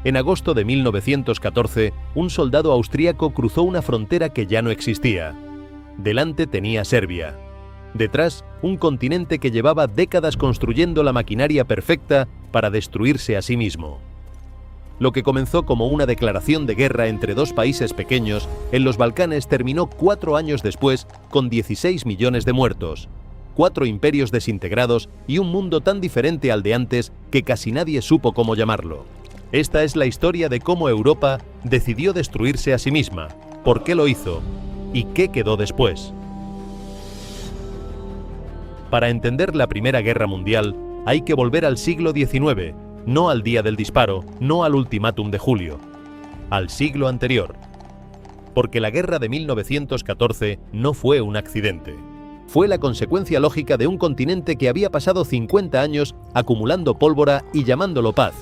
En agosto de 1914, un soldado austríaco cruzó una frontera que ya no existía. Delante tenía Serbia. Detrás, un continente que llevaba décadas construyendo la maquinaria perfecta para destruirse a sí mismo. Lo que comenzó como una declaración de guerra entre dos países pequeños, en los Balcanes terminó 4 años después con 16 millones de muertos, 4 imperios desintegrados y un mundo tan diferente al de antes que casi nadie supo cómo llamarlo. Esta es la historia de cómo Europa decidió destruirse a sí misma, por qué lo hizo y qué quedó después. Para entender la Primera Guerra Mundial, hay que volver al siglo XIX, no al día del disparo, no al ultimátum de julio, al siglo anterior. Porque la guerra de 1914 no fue un accidente. Fue la consecuencia lógica de un continente que había pasado 50 años acumulando pólvora y llamándolo paz.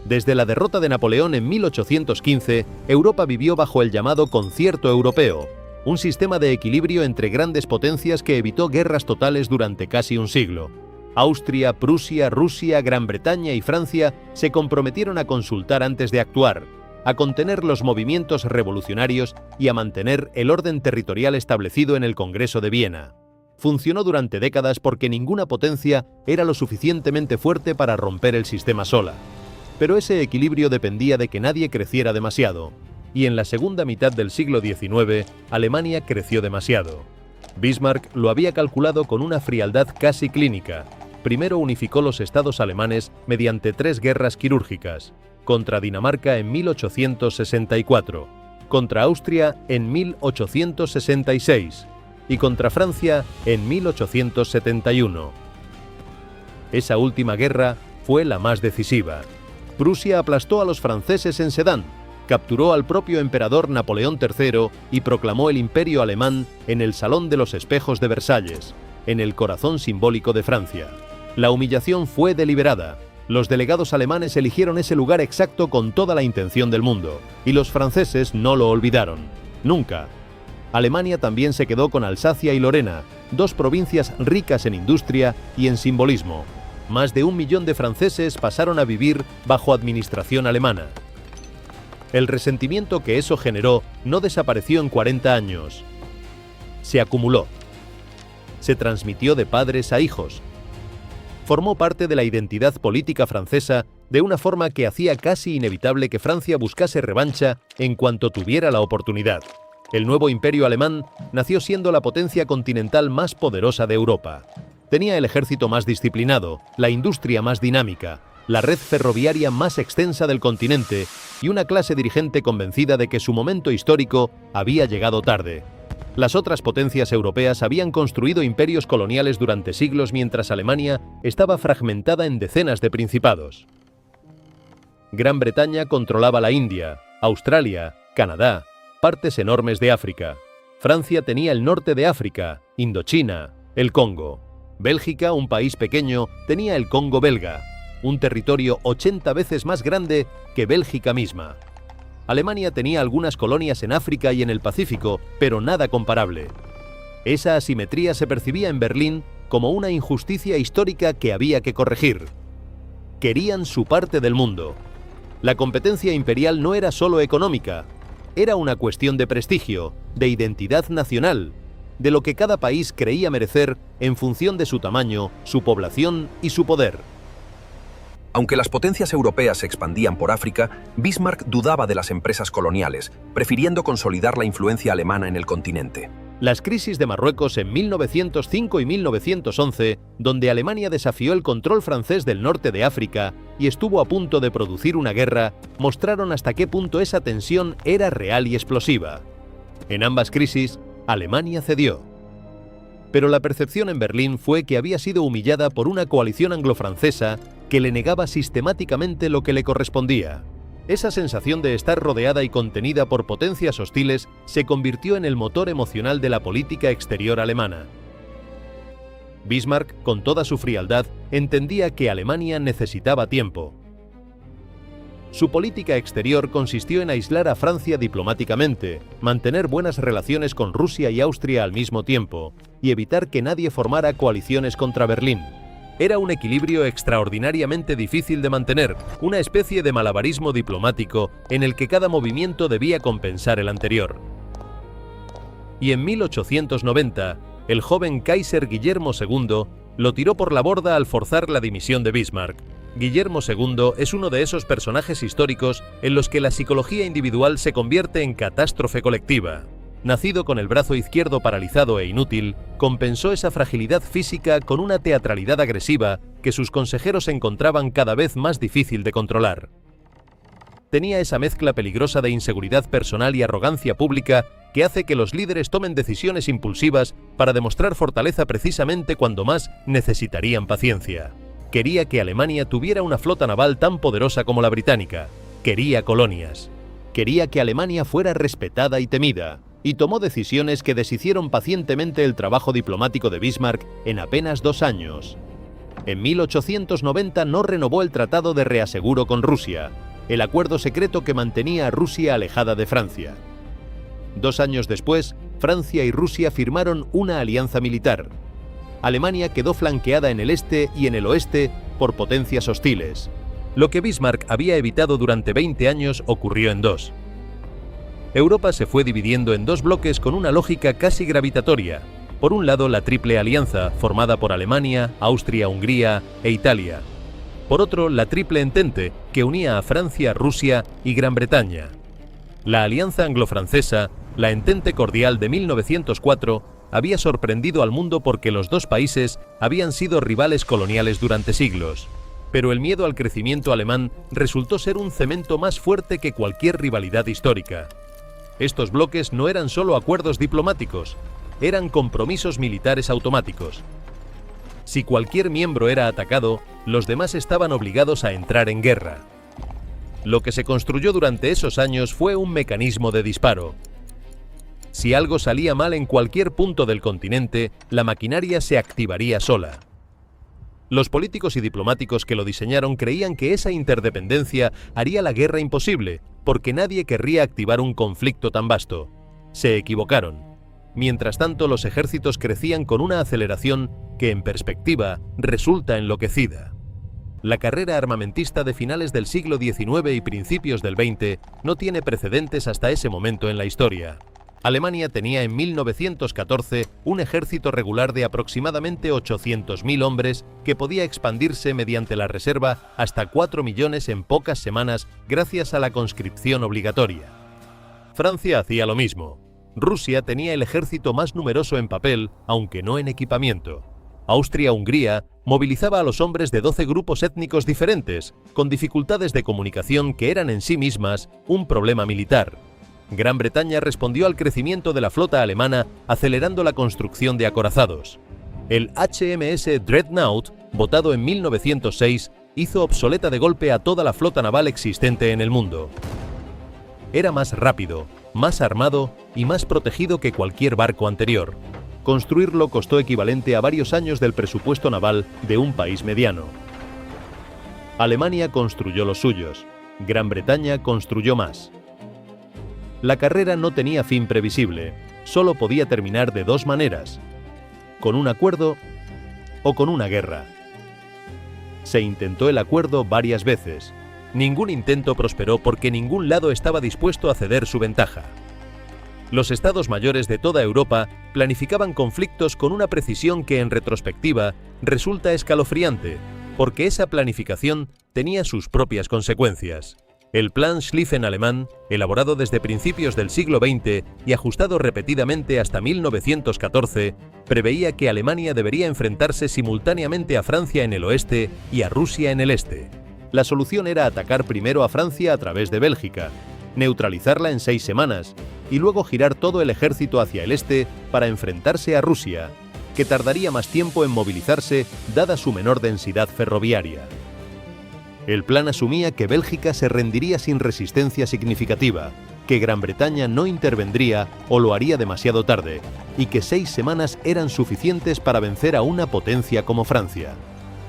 Desde la derrota de Napoleón en 1815, Europa vivió bajo el llamado concierto europeo, un sistema de equilibrio entre grandes potencias que evitó guerras totales durante casi un siglo. Austria, Prusia, Rusia, Gran Bretaña y Francia se comprometieron a consultar antes de actuar, a contener los movimientos revolucionarios y a mantener el orden territorial establecido en el Congreso de Viena. Funcionó durante décadas porque ninguna potencia era lo suficientemente fuerte para romper el sistema sola. Pero ese equilibrio dependía de que nadie creciera demasiado, y en la segunda mitad del siglo XIX, Alemania creció demasiado. Bismarck lo había calculado con una frialdad casi clínica. Primero unificó los estados alemanes mediante 3 guerras quirúrgicas, contra Dinamarca en 1864, contra Austria en 1866 y contra Francia en 1871. Esa última guerra fue la más decisiva. Prusia aplastó a los franceses en Sedan, capturó al propio emperador Napoleón III y proclamó el imperio alemán en el Salón de los Espejos de Versalles, en el corazón simbólico de Francia. La humillación fue deliberada. Los delegados alemanes eligieron ese lugar exacto con toda la intención del mundo, y los franceses no lo olvidaron. Nunca. Alemania también se quedó con Alsacia y Lorena, 2 provincias ricas en industria y en simbolismo. Más de 1 millón de franceses pasaron a vivir bajo administración alemana. El resentimiento que eso generó no desapareció en 40 años. Se acumuló. Se transmitió de padres a hijos. Formó parte de la identidad política francesa de una forma que hacía casi inevitable que Francia buscase revancha en cuanto tuviera la oportunidad. El nuevo imperio alemán nació siendo la potencia continental más poderosa de Europa. Tenía el ejército más disciplinado, la industria más dinámica, la red ferroviaria más extensa del continente y una clase dirigente convencida de que su momento histórico había llegado tarde. Las otras potencias europeas habían construido imperios coloniales durante siglos mientras Alemania estaba fragmentada en decenas de principados. Gran Bretaña controlaba la India, Australia, Canadá, partes enormes de África. Francia tenía el norte de África, Indochina, el Congo. Bélgica, un país pequeño, tenía el Congo belga, un territorio 80 veces más grande que Bélgica misma. Alemania tenía algunas colonias en África y en el Pacífico, pero nada comparable. Esa asimetría se percibía en Berlín como una injusticia histórica que había que corregir. Querían su parte del mundo. La competencia imperial no era solo económica, era una cuestión de prestigio, de identidad nacional, de lo que cada país creía merecer en función de su tamaño, su población y su poder. Aunque las potencias europeas se expandían por África, Bismarck dudaba de las empresas coloniales, prefiriendo consolidar la influencia alemana en el continente. Las crisis de Marruecos en 1905 y 1911, donde Alemania desafió el control francés del norte de África y estuvo a punto de producir una guerra, mostraron hasta qué punto esa tensión era real y explosiva. En ambas crisis, Alemania cedió. Pero la percepción en Berlín fue que había sido humillada por una coalición anglo-francesa que le negaba sistemáticamente lo que le correspondía. Esa sensación de estar rodeada y contenida por potencias hostiles se convirtió en el motor emocional de la política exterior alemana. Bismarck, con toda su frialdad, entendía que Alemania necesitaba tiempo. Su política exterior consistió en aislar a Francia diplomáticamente, mantener buenas relaciones con Rusia y Austria al mismo tiempo, y evitar que nadie formara coaliciones contra Berlín. Era un equilibrio extraordinariamente difícil de mantener, una especie de malabarismo diplomático en el que cada movimiento debía compensar el anterior. Y en 1890, el joven Kaiser Guillermo II lo tiró por la borda al forzar la dimisión de Bismarck. Guillermo II es uno de esos personajes históricos en los que la psicología individual se convierte en catástrofe colectiva. Nacido con el brazo izquierdo paralizado e inútil, compensó esa fragilidad física con una teatralidad agresiva que sus consejeros encontraban cada vez más difícil de controlar. Tenía esa mezcla peligrosa de inseguridad personal y arrogancia pública que hace que los líderes tomen decisiones impulsivas para demostrar fortaleza precisamente cuando más necesitarían paciencia. Quería que Alemania tuviera una flota naval tan poderosa como la británica. Quería colonias. Quería que Alemania fuera respetada y temida, y tomó decisiones que deshicieron pacientemente el trabajo diplomático de Bismarck en apenas 2 años. En 1890 no renovó el Tratado de Reaseguro con Rusia, el acuerdo secreto que mantenía a Rusia alejada de Francia. 2 años después, Francia y Rusia firmaron una alianza militar. Alemania quedó flanqueada en el este y en el oeste por potencias hostiles. Lo que Bismarck había evitado durante 20 años ocurrió en 2. Europa se fue dividiendo en 2 bloques con una lógica casi gravitatoria. Por un lado, la Triple Alianza, formada por Alemania, Austria, Hungría e Italia. Por otro, la Triple Entente, que unía a Francia, Rusia y Gran Bretaña. La Alianza Anglo-Francesa, la Entente Cordial de 1904, había sorprendido al mundo porque los 2 países habían sido rivales coloniales durante siglos. Pero el miedo al crecimiento alemán resultó ser un cemento más fuerte que cualquier rivalidad histórica. Estos bloques no eran solo acuerdos diplomáticos, eran compromisos militares automáticos. Si cualquier miembro era atacado, los demás estaban obligados a entrar en guerra. Lo que se construyó durante esos años fue un mecanismo de disparo. Si algo salía mal en cualquier punto del continente, la maquinaria se activaría sola. Los políticos y diplomáticos que lo diseñaron creían que esa interdependencia haría la guerra imposible, porque nadie querría activar un conflicto tan vasto. Se equivocaron. Mientras tanto, los ejércitos crecían con una aceleración que, en perspectiva, resulta enloquecida. La carrera armamentista de finales del siglo XIX y principios del XX no tiene precedentes hasta ese momento en la historia. Alemania tenía en 1914 un ejército regular de aproximadamente 800.000 hombres que podía expandirse mediante la reserva hasta 4 millones en pocas semanas gracias a la conscripción obligatoria. Francia hacía lo mismo. Rusia tenía el ejército más numeroso en papel, aunque no en equipamiento. Austria-Hungría movilizaba a los hombres de 12 grupos étnicos diferentes, con dificultades de comunicación que eran en sí mismas un problema militar. Gran Bretaña respondió al crecimiento de la flota alemana acelerando la construcción de acorazados. El HMS Dreadnought, votado en 1906, hizo obsoleta de golpe a toda la flota naval existente en el mundo. Era más rápido, más armado y más protegido que cualquier barco anterior. Construirlo costó equivalente a varios años del presupuesto naval de un país mediano. Alemania construyó los suyos. Gran Bretaña construyó más. La carrera no tenía fin previsible, solo podía terminar de 2 maneras: con un acuerdo o con una guerra. Se intentó el acuerdo varias veces. Ningún intento prosperó porque ningún lado estaba dispuesto a ceder su ventaja. Los estados mayores de toda Europa planificaban conflictos con una precisión que en retrospectiva resulta escalofriante, porque esa planificación tenía sus propias consecuencias. El Plan Schlieffen alemán, elaborado desde principios del siglo XX y ajustado repetidamente hasta 1914, preveía que Alemania debería enfrentarse simultáneamente a Francia en el oeste y a Rusia en el este. La solución era atacar primero a Francia a través de Bélgica, neutralizarla en 6 semanas y luego girar todo el ejército hacia el este para enfrentarse a Rusia, que tardaría más tiempo en movilizarse dada su menor densidad ferroviaria. El plan asumía que Bélgica se rendiría sin resistencia significativa, que Gran Bretaña no intervendría o lo haría demasiado tarde, y que 6 semanas eran suficientes para vencer a una potencia como Francia.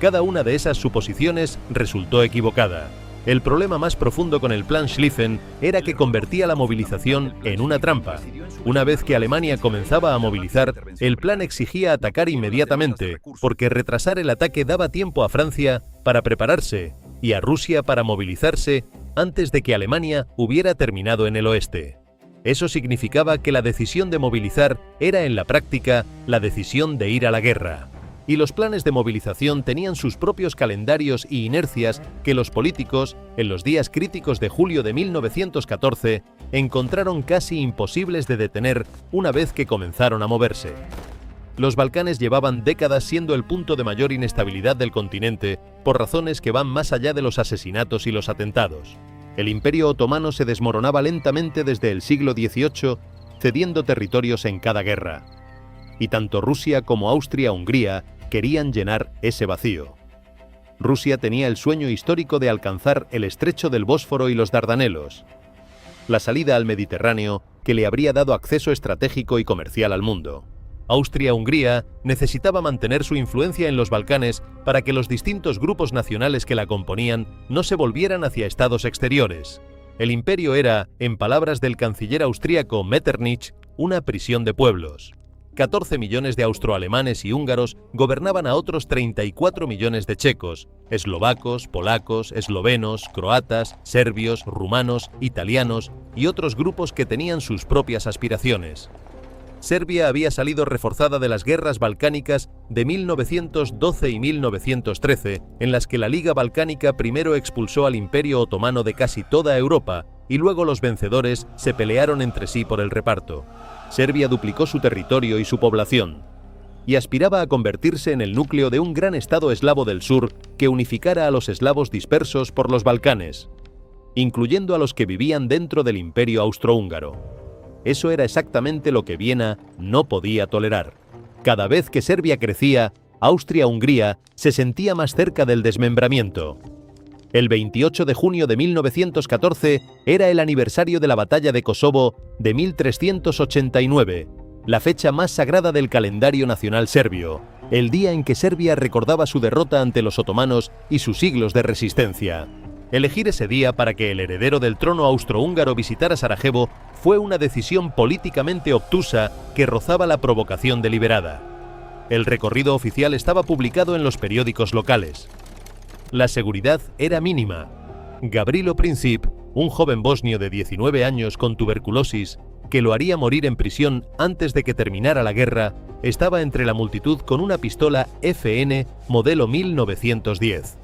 Cada una de esas suposiciones resultó equivocada. El problema más profundo con el Plan Schlieffen era que convertía la movilización en una trampa. Una vez que Alemania comenzaba a movilizar, el plan exigía atacar inmediatamente, porque retrasar el ataque daba tiempo a Francia para prepararse y a Rusia para movilizarse antes de que Alemania hubiera terminado en el oeste. Eso significaba que la decisión de movilizar era en la práctica la decisión de ir a la guerra. Y los planes de movilización tenían sus propios calendarios y inercias que los políticos, en los días críticos de julio de 1914, encontraron casi imposibles de detener una vez que comenzaron a moverse. Los Balcanes llevaban décadas siendo el punto de mayor inestabilidad del continente por razones que van más allá de los asesinatos y los atentados. El Imperio Otomano se desmoronaba lentamente desde el siglo XVIII, cediendo territorios en cada guerra. Y tanto Rusia como Austria-Hungría querían llenar ese vacío. Rusia tenía el sueño histórico de alcanzar el estrecho del Bósforo y los Dardanelos, la salida al Mediterráneo que le habría dado acceso estratégico y comercial al mundo. Austria-Hungría necesitaba mantener su influencia en los Balcanes para que los distintos grupos nacionales que la componían no se volvieran hacia estados exteriores. El imperio era, en palabras del canciller austríaco Metternich, una prisión de pueblos. 14 millones de austroalemanes y húngaros gobernaban a otros 34 millones de checos, eslovacos, polacos, eslovenos, croatas, serbios, rumanos, italianos y otros grupos que tenían sus propias aspiraciones. Serbia había salido reforzada de las guerras balcánicas de 1912 y 1913, en las que la Liga Balcánica primero expulsó al Imperio Otomano de casi toda Europa y luego los vencedores se pelearon entre sí por el reparto. Serbia duplicó su territorio y su población, y aspiraba a convertirse en el núcleo de un gran estado eslavo del sur que unificara a los eslavos dispersos por los Balcanes, incluyendo a los que vivían dentro del Imperio Austrohúngaro. Eso era exactamente lo que Viena no podía tolerar. Cada vez que Serbia crecía, Austria-Hungría se sentía más cerca del desmembramiento. El 28 de junio de 1914 era el aniversario de la batalla de Kosovo de 1389, la fecha más sagrada del calendario nacional serbio, el día en que Serbia recordaba su derrota ante los otomanos y sus siglos de resistencia. Elegir ese día para que el heredero del trono austrohúngaro visitara Sarajevo fue una decisión políticamente obtusa que rozaba la provocación deliberada. El recorrido oficial estaba publicado en los periódicos locales. La seguridad era mínima. Gavrilo Princip, un joven bosnio de 19 años con tuberculosis, que lo haría morir en prisión antes de que terminara la guerra, estaba entre la multitud con una pistola FN modelo 1910.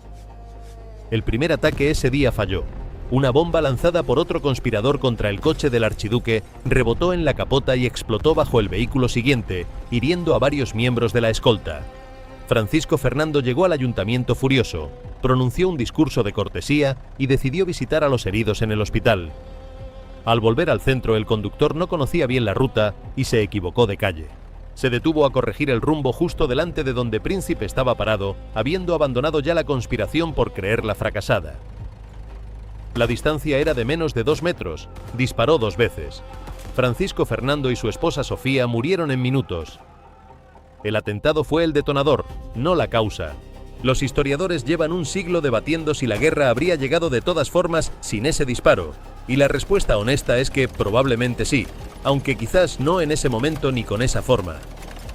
El primer ataque ese día falló. Una bomba lanzada por otro conspirador contra el coche del archiduque rebotó en la capota y explotó bajo el vehículo siguiente, hiriendo a varios miembros de la escolta. Francisco Fernando llegó al ayuntamiento furioso, pronunció un discurso de cortesía y decidió visitar a los heridos en el hospital. Al volver al centro, el conductor no conocía bien la ruta y se equivocó de calle. Se detuvo a corregir el rumbo justo delante de donde Príncipe estaba parado, habiendo abandonado ya la conspiración por creerla fracasada. La distancia era de menos de 2 metros. Disparó 2 veces. Francisco Fernando y su esposa Sofía murieron en minutos. El atentado fue el detonador, no la causa. Los historiadores llevan un siglo debatiendo si la guerra habría llegado de todas formas sin ese disparo, y la respuesta honesta es que probablemente sí, aunque quizás no en ese momento ni con esa forma.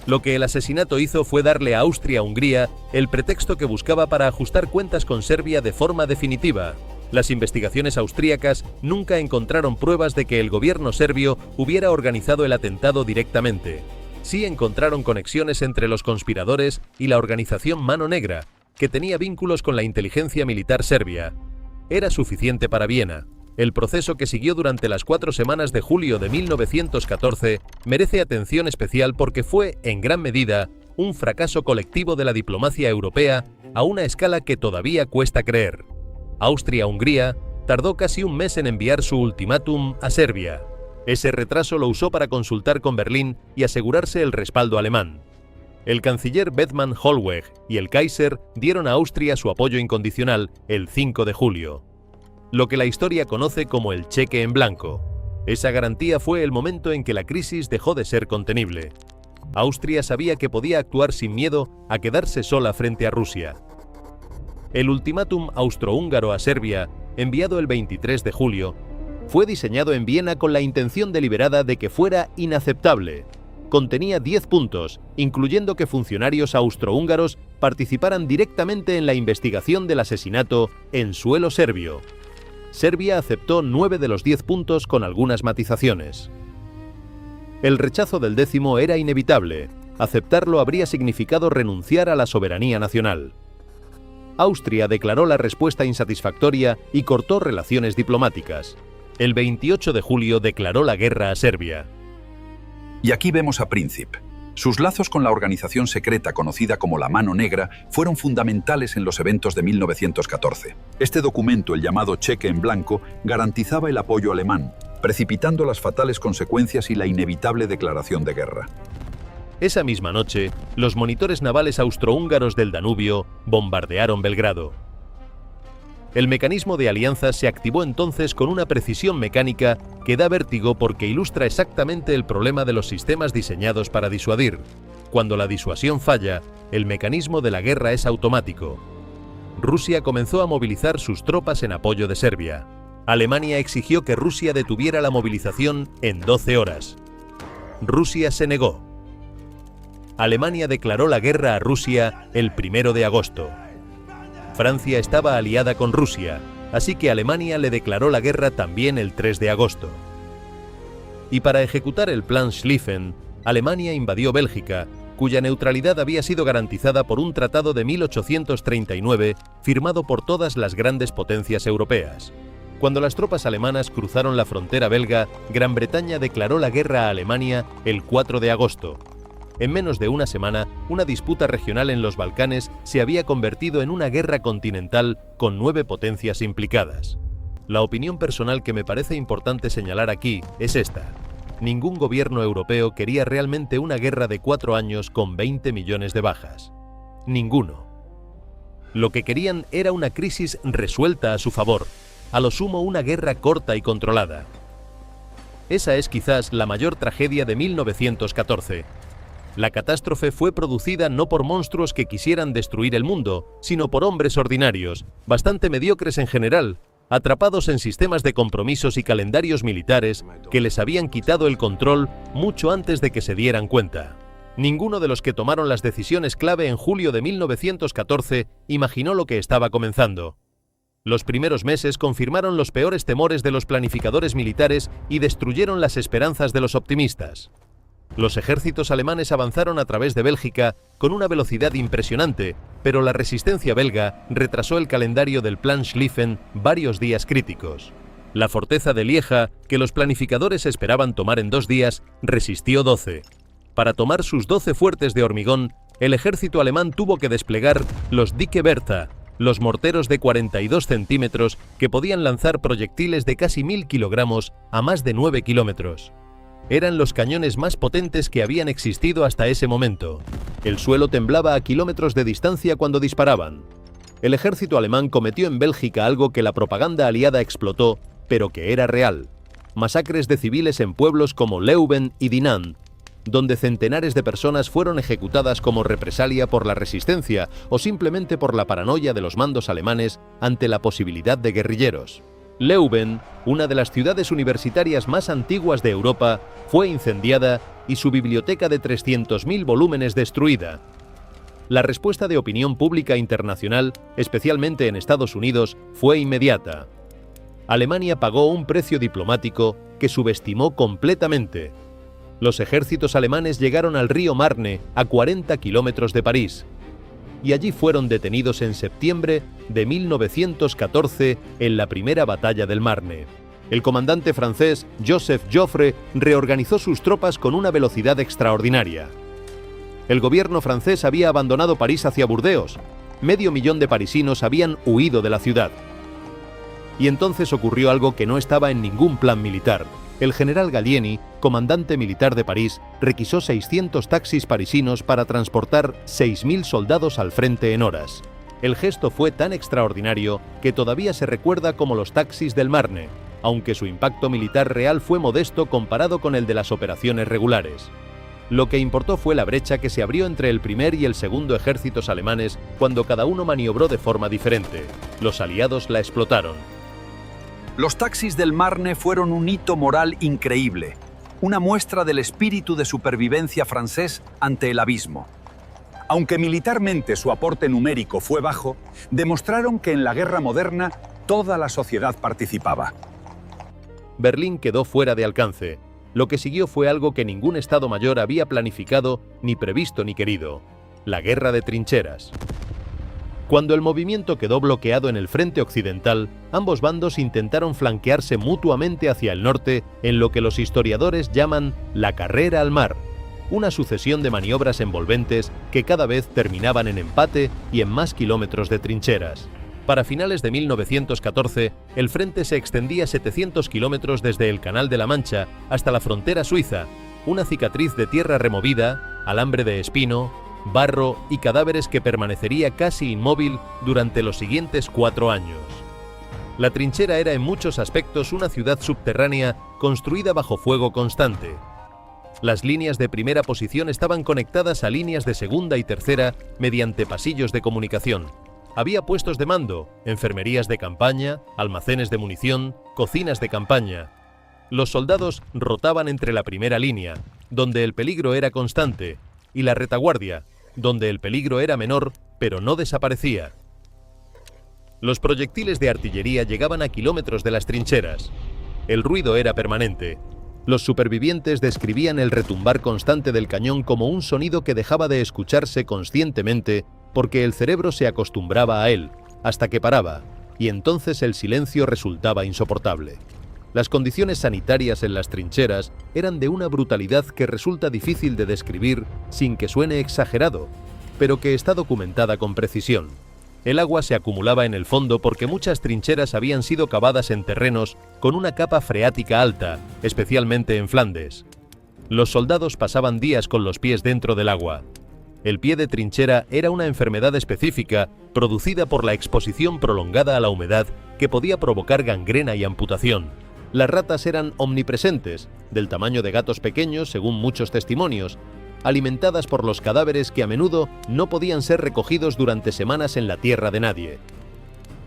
Lo que el asesinato hizo fue darle a Austria-Hungría el pretexto que buscaba para ajustar cuentas con Serbia de forma definitiva. Las investigaciones austríacas nunca encontraron pruebas de que el gobierno serbio hubiera organizado el atentado directamente. Sí encontraron conexiones entre los conspiradores y la organización Mano Negra, que tenía vínculos con la inteligencia militar serbia. Era suficiente para Viena. El proceso que siguió durante las 4 semanas de julio de 1914 merece atención especial porque fue, en gran medida, un fracaso colectivo de la diplomacia europea a una escala que todavía cuesta creer. Austria-Hungría tardó casi un mes en enviar su ultimátum a Serbia. Ese retraso lo usó para consultar con Berlín y asegurarse el respaldo alemán. El canciller Bethmann Hollweg y el Kaiser dieron a Austria su apoyo incondicional el 5 de julio. Lo que la historia conoce como el cheque en blanco. Esa garantía fue el momento en que la crisis dejó de ser contenible. Austria sabía que podía actuar sin miedo a quedarse sola frente a Rusia. El ultimátum austrohúngaro a Serbia, enviado el 23 de julio, Fue diseñado en Viena con la intención deliberada de que fuera inaceptable. Contenía 10 puntos, incluyendo que funcionarios austrohúngaros participaran directamente en la investigación del asesinato en suelo serbio. Serbia aceptó 9 de los 10 puntos con algunas matizaciones. El rechazo del 10º era inevitable. Aceptarlo habría significado renunciar a la soberanía nacional. Austria declaró la respuesta insatisfactoria y cortó relaciones diplomáticas. El 28 de julio declaró la guerra a Serbia. Y aquí vemos a Princip. Sus lazos con la organización secreta conocida como la Mano Negra fueron fundamentales en los eventos de 1914. Este documento, el llamado Cheque en Blanco, garantizaba el apoyo alemán, precipitando las fatales consecuencias y la inevitable declaración de guerra. Esa misma noche, los monitores navales austrohúngaros del Danubio bombardearon Belgrado. El mecanismo de alianzas se activó entonces con una precisión mecánica que da vértigo porque ilustra exactamente el problema de los sistemas diseñados para disuadir. Cuando la disuasión falla, el mecanismo de la guerra es automático. Rusia comenzó a movilizar sus tropas en apoyo de Serbia. Alemania exigió que Rusia detuviera la movilización en 12 horas. Rusia se negó. Alemania declaró la guerra a Rusia el 1 de agosto. Francia estaba aliada con Rusia, así que Alemania le declaró la guerra también el 3 de agosto. Y para ejecutar el Plan Schlieffen, Alemania invadió Bélgica, cuya neutralidad había sido garantizada por un tratado de 1839 firmado por todas las grandes potencias europeas. Cuando las tropas alemanas cruzaron la frontera belga, Gran Bretaña declaró la guerra a Alemania el 4 de agosto. En menos de una semana, una disputa regional en los Balcanes se había convertido en una guerra continental con 9 potencias implicadas. La opinión personal que me parece importante señalar aquí es esta. Ningún gobierno europeo quería realmente una guerra de 4 años con 20 millones de bajas. Ninguno. Lo que querían era una crisis resuelta a su favor, a lo sumo una guerra corta y controlada. Esa es quizás la mayor tragedia de 1914. La catástrofe fue producida no por monstruos que quisieran destruir el mundo, sino por hombres ordinarios, bastante mediocres en general, atrapados en sistemas de compromisos y calendarios militares que les habían quitado el control mucho antes de que se dieran cuenta. Ninguno de los que tomaron las decisiones clave en julio de 1914 imaginó lo que estaba comenzando. Los primeros meses confirmaron los peores temores de los planificadores militares y destruyeron las esperanzas de los optimistas. Los ejércitos alemanes avanzaron a través de Bélgica con una velocidad impresionante, pero la resistencia belga retrasó el calendario del Plan Schlieffen varios días críticos. La fortaleza de Lieja, que los planificadores esperaban tomar en 2 días, resistió 12. Para tomar sus 12 fuertes de hormigón, el ejército alemán tuvo que desplegar los Dicke Bertha, los morteros de 42 centímetros que podían lanzar proyectiles de casi 1000 kilogramos a más de 9 kilómetros. Eran los cañones más potentes que habían existido hasta ese momento. El suelo temblaba a kilómetros de distancia cuando disparaban. El ejército alemán cometió en Bélgica algo que la propaganda aliada explotó, pero que era real. Masacres de civiles en pueblos como Leuven y Dinant, donde centenares de personas fueron ejecutadas como represalia por la resistencia o simplemente por la paranoia de los mandos alemanes ante la posibilidad de guerrilleros. Leuven, una de las ciudades universitarias más antiguas de Europa, fue incendiada y su biblioteca de 300.000 volúmenes destruida. La respuesta de opinión pública internacional, especialmente en Estados Unidos, fue inmediata. Alemania pagó un precio diplomático que subestimó completamente. Los ejércitos alemanes llegaron al río Marne, a 40 kilómetros de París, y allí fueron detenidos en septiembre de 1914 en la primera batalla del Marne. El comandante francés Joseph Joffre reorganizó sus tropas con una velocidad extraordinaria. El gobierno francés había abandonado París hacia Burdeos. 500.000 de parisinos habían huido de la ciudad. Y entonces ocurrió algo que no estaba en ningún plan militar. El general Gallieni, comandante militar de París, requisó 600 taxis parisinos para transportar 6.000 soldados al frente en horas. El gesto fue tan extraordinario que todavía se recuerda como los taxis del Marne, aunque su impacto militar real fue modesto comparado con el de las operaciones regulares. Lo que importó fue la brecha que se abrió entre el primer y el segundo ejércitos alemanes cuando cada uno maniobró de forma diferente. Los aliados la explotaron. Los taxis del Marne fueron un hito moral increíble, una muestra del espíritu de supervivencia francés ante el abismo. Aunque militarmente su aporte numérico fue bajo, demostraron que en la guerra moderna toda la sociedad participaba. Berlín quedó fuera de alcance. Lo que siguió fue algo que ningún Estado Mayor había planificado, ni previsto ni querido: la guerra de trincheras. Cuando el movimiento quedó bloqueado en el frente occidental, ambos bandos intentaron flanquearse mutuamente hacia el norte en lo que los historiadores llaman la carrera al mar, una sucesión de maniobras envolventes que cada vez terminaban en empate y en más kilómetros de trincheras. Para finales de 1914, el frente se extendía 700 kilómetros desde el Canal de la Mancha hasta la frontera suiza, una cicatriz de tierra removida, alambre de espino, barro y cadáveres que permanecería casi inmóvil durante los siguientes 4 años. La trinchera era en muchos aspectos una ciudad subterránea construida bajo fuego constante. Las líneas de primera posición estaban conectadas a líneas de segunda y tercera mediante pasillos de comunicación. Había puestos de mando, enfermerías de campaña, almacenes de munición, cocinas de campaña. Los soldados rotaban entre la primera línea, donde el peligro era constante, y la retaguardia, donde el peligro era menor, pero no desaparecía. Los proyectiles de artillería llegaban a kilómetros de las trincheras. El ruido era permanente. Los supervivientes describían el retumbar constante del cañón como un sonido que dejaba de escucharse conscientemente porque el cerebro se acostumbraba a él, hasta que paraba, y entonces el silencio resultaba insoportable. Las condiciones sanitarias en las trincheras eran de una brutalidad que resulta difícil de describir sin que suene exagerado, pero que está documentada con precisión. El agua se acumulaba en el fondo porque muchas trincheras habían sido cavadas en terrenos con una capa freática alta, especialmente en Flandes. Los soldados pasaban días con los pies dentro del agua. El pie de trinchera era una enfermedad específica producida por la exposición prolongada a la humedad que podía provocar gangrena y amputación. Las ratas eran omnipresentes, del tamaño de gatos pequeños según muchos testimonios, alimentadas por los cadáveres que a menudo no podían ser recogidos durante semanas en la tierra de nadie.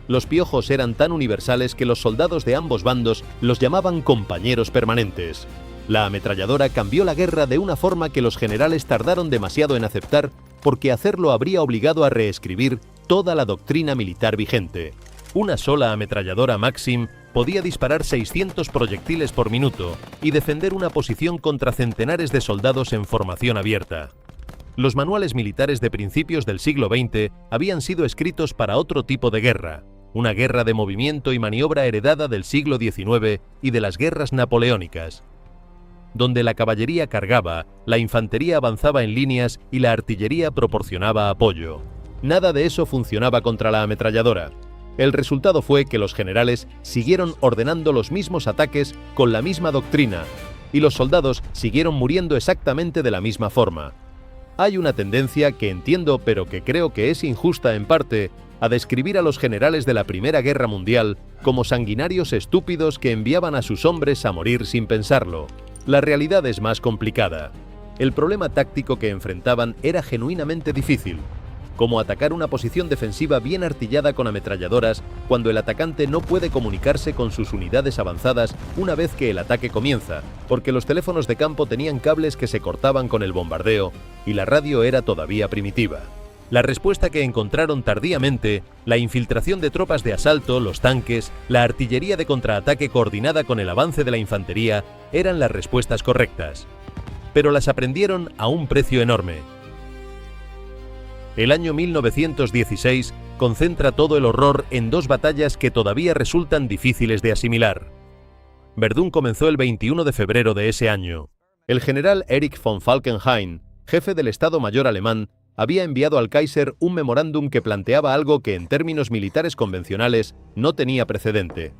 Los piojos eran tan universales que los soldados de ambos bandos los llamaban compañeros permanentes. La ametralladora cambió la guerra de una forma que los generales tardaron demasiado en aceptar porque hacerlo habría obligado a reescribir toda la doctrina militar vigente. Una sola ametralladora Maxim podía disparar 600 proyectiles por minuto y defender una posición contra centenares de soldados en formación abierta. Los manuales militares de principios del siglo XX habían sido escritos para otro tipo de guerra, una guerra de movimiento y maniobra heredada del siglo XIX y de las guerras napoleónicas, donde la caballería cargaba, la infantería avanzaba en líneas y la artillería proporcionaba apoyo. Nada de eso funcionaba contra la ametralladora. El resultado fue que los generales siguieron ordenando los mismos ataques con la misma doctrina, y los soldados siguieron muriendo exactamente de la misma forma. Hay una tendencia que entiendo, pero que creo que es injusta en parte, a describir a los generales de la Primera Guerra Mundial como sanguinarios estúpidos que enviaban a sus hombres a morir sin pensarlo. La realidad es más complicada. El problema táctico que enfrentaban era genuinamente difícil, como atacar una posición defensiva bien artillada con ametralladoras cuando el atacante no puede comunicarse con sus unidades avanzadas una vez que el ataque comienza, porque los teléfonos de campo tenían cables que se cortaban con el bombardeo y la radio era todavía primitiva. La respuesta que encontraron tardíamente, la infiltración de tropas de asalto, los tanques, la artillería de contraataque coordinada con el avance de la infantería, eran las respuestas correctas. Pero las aprendieron a un precio enorme. El año 1916 concentra todo el horror en dos batallas que todavía resultan difíciles de asimilar. Verdún comenzó el 21 de febrero de ese año. El general Erich von Falkenhayn, jefe del Estado Mayor alemán, había enviado al Kaiser un memorándum que planteaba algo que en términos militares convencionales no tenía precedente.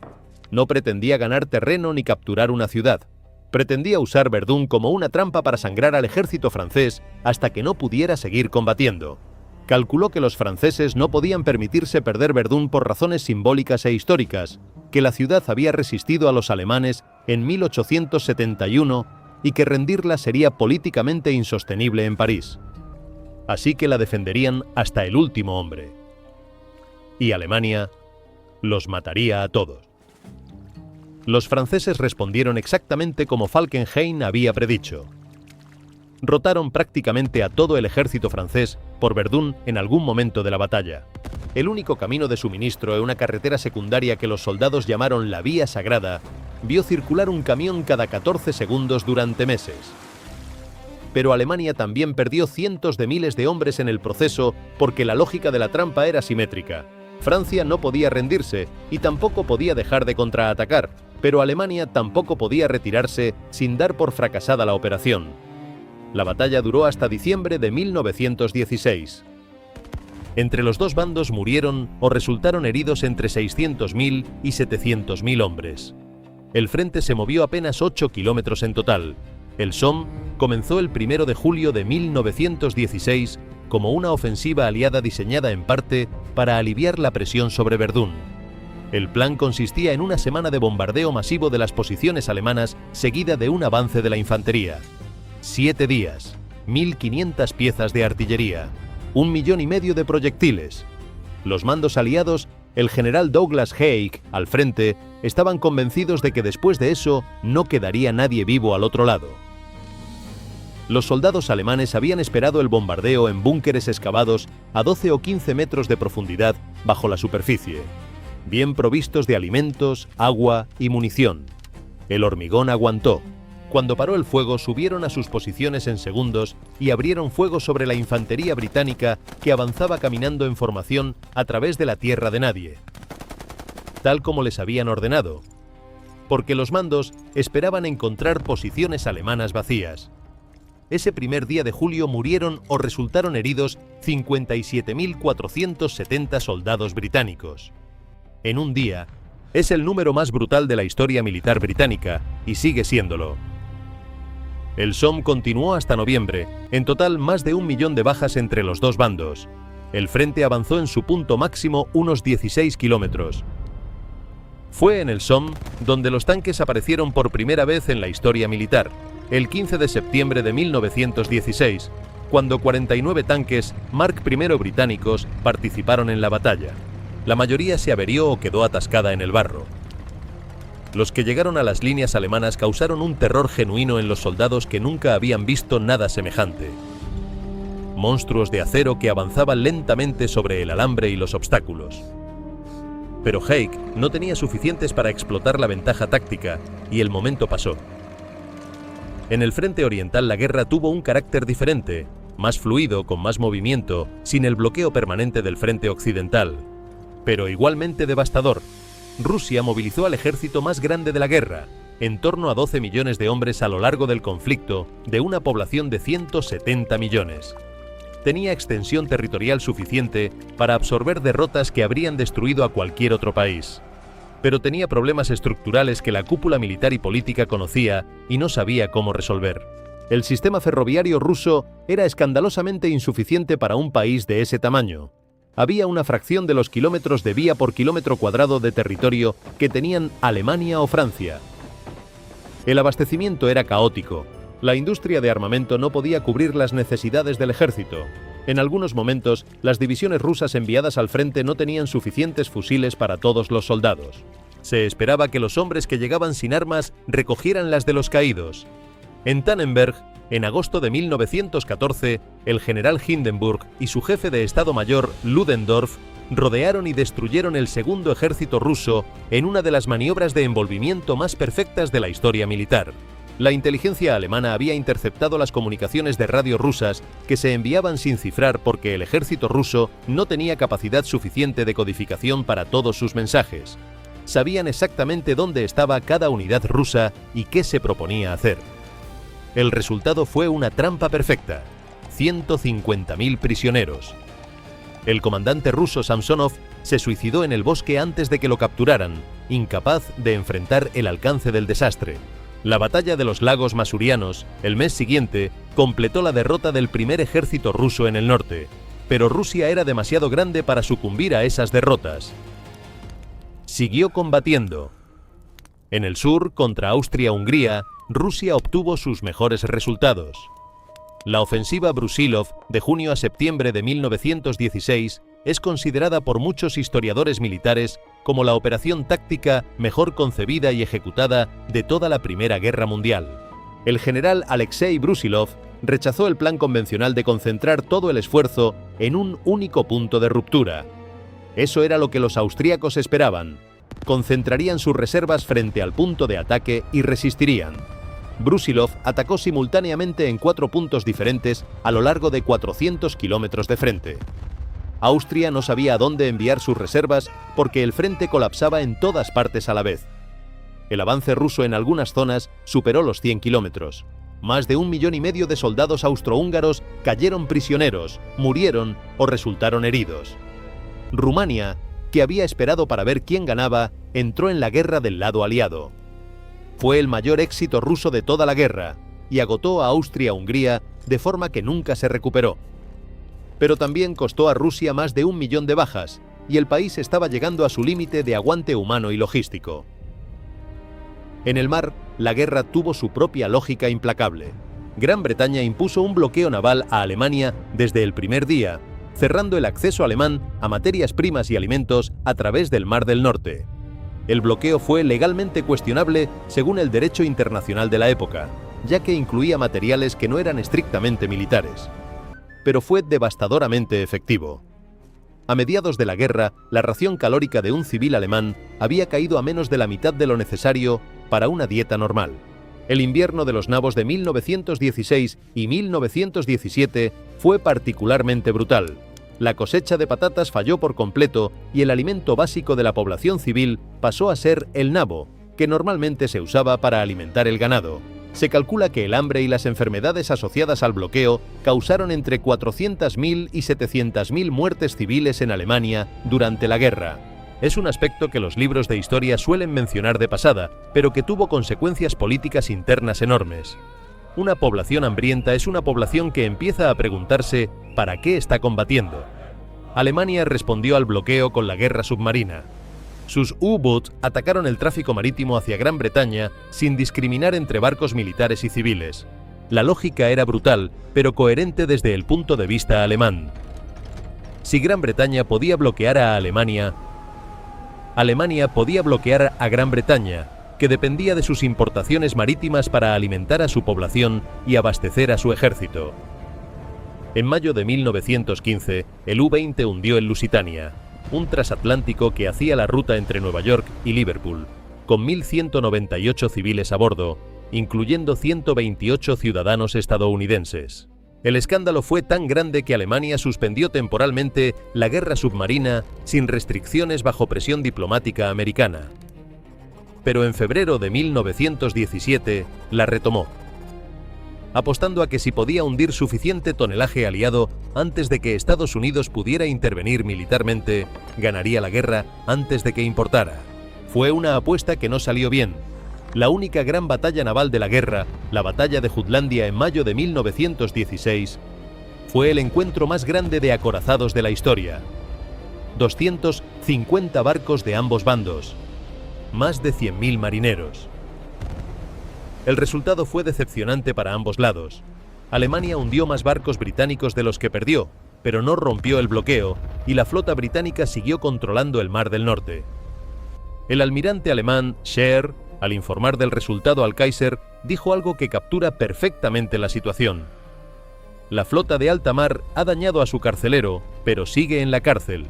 No pretendía ganar terreno ni capturar una ciudad. Pretendía usar Verdún como una trampa para sangrar al ejército francés hasta que no pudiera seguir combatiendo. Calculó que los franceses no podían permitirse perder Verdún por razones simbólicas e históricas, que la ciudad había resistido a los alemanes en 1871 y que rendirla sería políticamente insostenible en París. Así que la defenderían hasta el último hombre. Y Alemania los mataría a todos. Los franceses respondieron exactamente como Falkenhayn había predicho. Rotaron prácticamente a todo el ejército francés por Verdún en algún momento de la batalla. El único camino de suministro en una carretera secundaria que los soldados llamaron la Vía Sagrada vio circular un camión cada 14 segundos durante meses. Pero Alemania también perdió cientos de miles de hombres en el proceso porque la lógica de la trampa era simétrica. Francia no podía rendirse y tampoco podía dejar de contraatacar, pero Alemania tampoco podía retirarse sin dar por fracasada la operación. La batalla duró hasta diciembre de 1916. Entre los dos bandos murieron o resultaron heridos entre 600.000 y 700.000 hombres. El frente se movió apenas 8 kilómetros en total. El Somme comenzó el 1 de julio de 1916 como una ofensiva aliada diseñada en parte para aliviar la presión sobre Verdún. El plan consistía en una semana de bombardeo masivo de las posiciones alemanas seguida de un avance de la infantería. 7 días, 1.500 piezas de artillería, 1,5 millones de proyectiles. Los mandos aliados, el general Douglas Haig al frente, estaban convencidos de que después de eso no quedaría nadie vivo al otro lado. Los soldados alemanes habían esperado el bombardeo en búnkeres excavados a 12 o 15 metros de profundidad bajo la superficie, bien provistos de alimentos, agua y munición. El hormigón aguantó. Cuando paró el fuego, subieron a sus posiciones en segundos y abrieron fuego sobre la infantería británica que avanzaba caminando en formación a través de la tierra de nadie, tal como les habían ordenado, porque los mandos esperaban encontrar posiciones alemanas vacías. Ese primer día de julio murieron o resultaron heridos 57.470 soldados británicos. En un día, es el número más brutal de la historia militar británica y sigue siéndolo. El Somme continuó hasta noviembre, en total más de 1 millón de bajas entre los dos bandos. El frente avanzó en su punto máximo unos 16 kilómetros. Fue en el Somme donde los tanques aparecieron por primera vez en la historia militar, el 15 de septiembre de 1916, cuando 49 tanques Mark I británicos participaron en la batalla. La mayoría se averió o quedó atascada en el barro. Los que llegaron a las líneas alemanas causaron un terror genuino en los soldados que nunca habían visto nada semejante. Monstruos de acero que avanzaban lentamente sobre el alambre y los obstáculos. Pero Haig no tenía suficientes para explotar la ventaja táctica, y el momento pasó. En el frente oriental la guerra tuvo un carácter diferente, más fluido, con más movimiento, sin el bloqueo permanente del frente occidental, pero igualmente devastador. Rusia movilizó al ejército más grande de la guerra, en torno a 12 millones de hombres a lo largo del conflicto, de una población de 170 millones. Tenía extensión territorial suficiente para absorber derrotas que habrían destruido a cualquier otro país. Pero tenía problemas estructurales que la cúpula militar y política conocía y no sabía cómo resolver. El sistema ferroviario ruso era escandalosamente insuficiente para un país de ese tamaño. Había una fracción de los kilómetros de vía por kilómetro cuadrado de territorio que tenían Alemania o Francia. El abastecimiento era caótico. La industria de armamento no podía cubrir las necesidades del ejército. En algunos momentos, las divisiones rusas enviadas al frente no tenían suficientes fusiles para todos los soldados. Se esperaba que los hombres que llegaban sin armas recogieran las de los caídos. En Tannenberg, en agosto de 1914, el general Hindenburg y su jefe de Estado Mayor, Ludendorff, rodearon y destruyeron el segundo ejército ruso en una de las maniobras de envolvimiento más perfectas de la historia militar. La inteligencia alemana había interceptado las comunicaciones de radio rusas que se enviaban sin cifrar porque el ejército ruso no tenía capacidad suficiente de codificación para todos sus mensajes. Sabían exactamente dónde estaba cada unidad rusa y qué se proponía hacer. El resultado fue una trampa perfecta: 150.000 prisioneros. El comandante ruso Samsonov se suicidó en el bosque antes de que lo capturaran, incapaz de enfrentar el alcance del desastre. La batalla de los lagos Masurianos, el mes siguiente, completó la derrota del primer ejército ruso en el norte, pero Rusia era demasiado grande para sucumbir a esas derrotas. Siguió combatiendo. En el sur, contra Austria-Hungría, Rusia obtuvo sus mejores resultados. La ofensiva Brusilov, de junio a septiembre de 1916, es considerada por muchos historiadores militares como la operación táctica mejor concebida y ejecutada de toda la Primera Guerra Mundial. El general Alexei Brusilov rechazó el plan convencional de concentrar todo el esfuerzo en un único punto de ruptura. Eso era lo que los austríacos esperaban. Concentrarían sus reservas frente al punto de ataque y resistirían. Brusilov atacó simultáneamente en 4 puntos diferentes a lo largo de 400 kilómetros de frente. Austria no sabía a dónde enviar sus reservas porque el frente colapsaba en todas partes a la vez. El avance ruso en algunas zonas superó los 100 kilómetros. Más de 1,5 millones de soldados austrohúngaros cayeron prisioneros, murieron o resultaron heridos. Rumania, que había esperado para ver quién ganaba, entró en la guerra del lado aliado. Fue el mayor éxito ruso de toda la guerra y agotó a Austria-Hungría de forma que nunca se recuperó. Pero también costó a Rusia más de 1 millón de bajas y el país estaba llegando a su límite de aguante humano y logístico. En el mar, la guerra tuvo su propia lógica implacable. Gran Bretaña impuso un bloqueo naval a Alemania desde el primer día, cerrando el acceso alemán a materias primas y alimentos a través del Mar del Norte. El bloqueo fue legalmente cuestionable según el derecho internacional de la época, ya que incluía materiales que no eran estrictamente militares. Pero fue devastadoramente efectivo. A mediados de la guerra, la ración calórica de un civil alemán había caído a menos de la mitad de lo necesario para una dieta normal. El invierno de los nabos de 1916 y 1917 fue particularmente brutal. La cosecha de patatas falló por completo y el alimento básico de la población civil pasó a ser el nabo, que normalmente se usaba para alimentar el ganado. Se calcula que el hambre y las enfermedades asociadas al bloqueo causaron entre 400.000 y 700.000 muertes civiles en Alemania durante la guerra. Es un aspecto que los libros de historia suelen mencionar de pasada, pero que tuvo consecuencias políticas internas enormes. Una población hambrienta es una población que empieza a preguntarse ¿para qué está combatiendo? Alemania respondió al bloqueo con la guerra submarina. Sus U-boats atacaron el tráfico marítimo hacia Gran Bretaña sin discriminar entre barcos militares y civiles. La lógica era brutal, pero coherente desde el punto de vista alemán. Si Gran Bretaña podía bloquear a Alemania, Alemania podía bloquear a Gran Bretaña, que dependía de sus importaciones marítimas para alimentar a su población y abastecer a su ejército. En mayo de 1915, el U-20 hundió el Lusitania, un transatlántico que hacía la ruta entre Nueva York y Liverpool, con 1.198 civiles a bordo, incluyendo 128 ciudadanos estadounidenses. El escándalo fue tan grande que Alemania suspendió temporalmente la guerra submarina sin restricciones bajo presión diplomática americana. Pero en febrero de 1917 la retomó, apostando a que si podía hundir suficiente tonelaje aliado antes de que Estados Unidos pudiera intervenir militarmente, ganaría la guerra antes de que importara. Fue una apuesta que no salió bien. La única gran batalla naval de la guerra, la batalla de Jutlandia en mayo de 1916, fue el encuentro más grande de acorazados de la historia. 250 barcos de ambos bandos, más de 100.000 marineros. El resultado fue decepcionante para ambos lados. Alemania hundió más barcos británicos de los que perdió, pero no rompió el bloqueo y la flota británica siguió controlando el Mar del Norte. El almirante alemán Scheer, al informar del resultado al Kaiser, dijo algo que captura perfectamente la situación. La flota de alta mar ha dañado a su carcelero, pero sigue en la cárcel.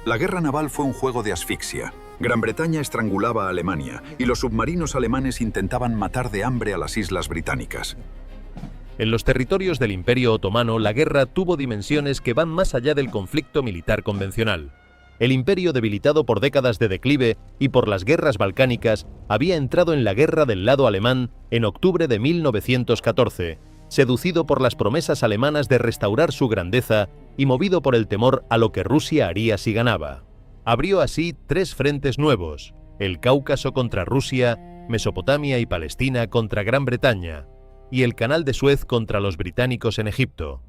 La guerra naval fue un juego de asfixia. Gran Bretaña estrangulaba a Alemania y los submarinos alemanes intentaban matar de hambre a las islas británicas. En los territorios del Imperio Otomano, la guerra tuvo dimensiones que van más allá del conflicto militar convencional. El imperio, debilitado por décadas de declive y por las guerras balcánicas, había entrado en la guerra del lado alemán en octubre de 1914, seducido por las promesas alemanas de restaurar su grandeza y movido por el temor a lo que Rusia haría si ganaba. Abrió así 3 frentes nuevos: el Cáucaso contra Rusia, Mesopotamia y Palestina contra Gran Bretaña, y el Canal de Suez contra los británicos en Egipto.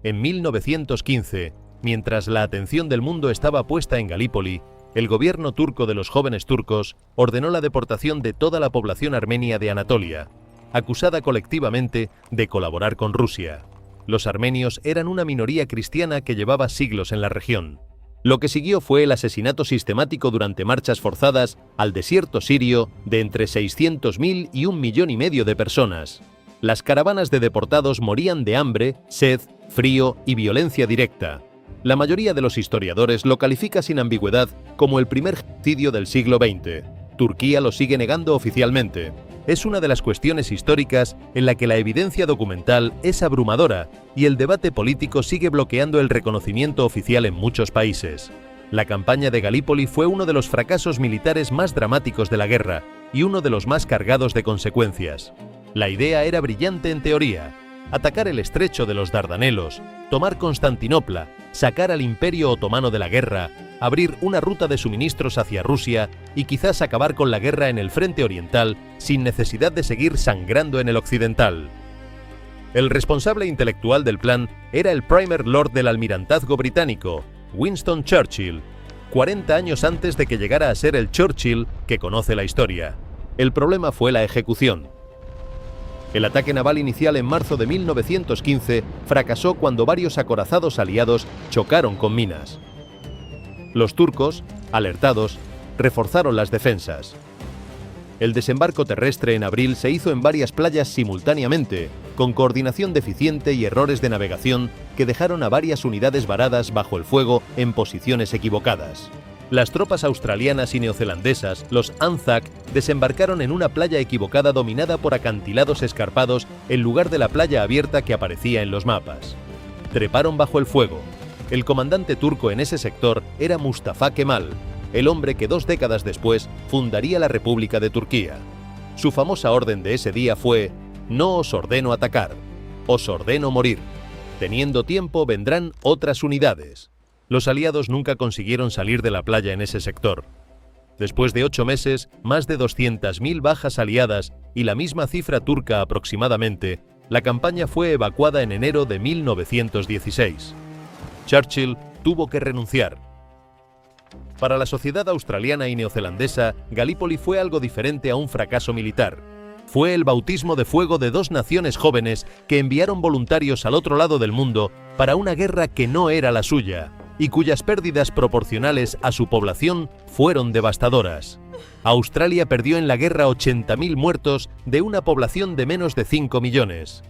En 1915, mientras la atención del mundo estaba puesta en Galípoli, el gobierno turco de los jóvenes turcos ordenó la deportación de toda la población armenia de Anatolia, acusada colectivamente de colaborar con Rusia. Los armenios eran una minoría cristiana que llevaba siglos en la región. Lo que siguió fue el asesinato sistemático durante marchas forzadas al desierto sirio de entre 600.000 y 1,5 millones de personas. Las caravanas de deportados morían de hambre, sed, frío y violencia directa. La mayoría de los historiadores lo califica sin ambigüedad como el primer genocidio del siglo XX. Turquía lo sigue negando oficialmente. Es una de las cuestiones históricas en la que la evidencia documental es abrumadora y el debate político sigue bloqueando el reconocimiento oficial en muchos países. La campaña de Galípoli fue uno de los fracasos militares más dramáticos de la guerra y uno de los más cargados de consecuencias. La idea era brillante en teoría: atacar el estrecho de los Dardanelos, tomar Constantinopla, sacar al Imperio Otomano de la guerra, abrir una ruta de suministros hacia Rusia y quizás acabar con la guerra en el frente oriental sin necesidad de seguir sangrando en el occidental. El responsable intelectual del plan era el Primer Lord del Almirantazgo británico, Winston Churchill, 40 años antes de que llegara a ser el Churchill que conoce la historia. El problema fue la ejecución. El ataque naval inicial en marzo de 1915 fracasó cuando varios acorazados aliados chocaron con minas. Los turcos, alertados, reforzaron las defensas. El desembarco terrestre en abril se hizo en varias playas simultáneamente, con coordinación deficiente y errores de navegación que dejaron a varias unidades varadas bajo el fuego en posiciones equivocadas. Las tropas australianas y neozelandesas, los Anzac, desembarcaron en una playa equivocada dominada por acantilados escarpados en lugar de la playa abierta que aparecía en los mapas. Treparon bajo el fuego. El comandante turco en ese sector era Mustafa Kemal, el hombre que 2 décadas después fundaría la República de Turquía. Su famosa orden de ese día fue: «No os ordeno atacar, os ordeno morir. Teniendo tiempo vendrán otras unidades». Los aliados nunca consiguieron salir de la playa en ese sector. Después de 8 meses, más de 200.000 bajas aliadas y la misma cifra turca aproximadamente, la campaña fue evacuada en enero de 1916. Churchill tuvo que renunciar. Para la sociedad australiana y neozelandesa, Galípoli fue algo diferente a un fracaso militar. Fue el bautismo de fuego de 2 naciones jóvenes que enviaron voluntarios al otro lado del mundo para una guerra que no era la suya y cuyas pérdidas proporcionales a su población fueron devastadoras. Australia perdió en la guerra 80.000 muertos de una población de menos de 5 millones.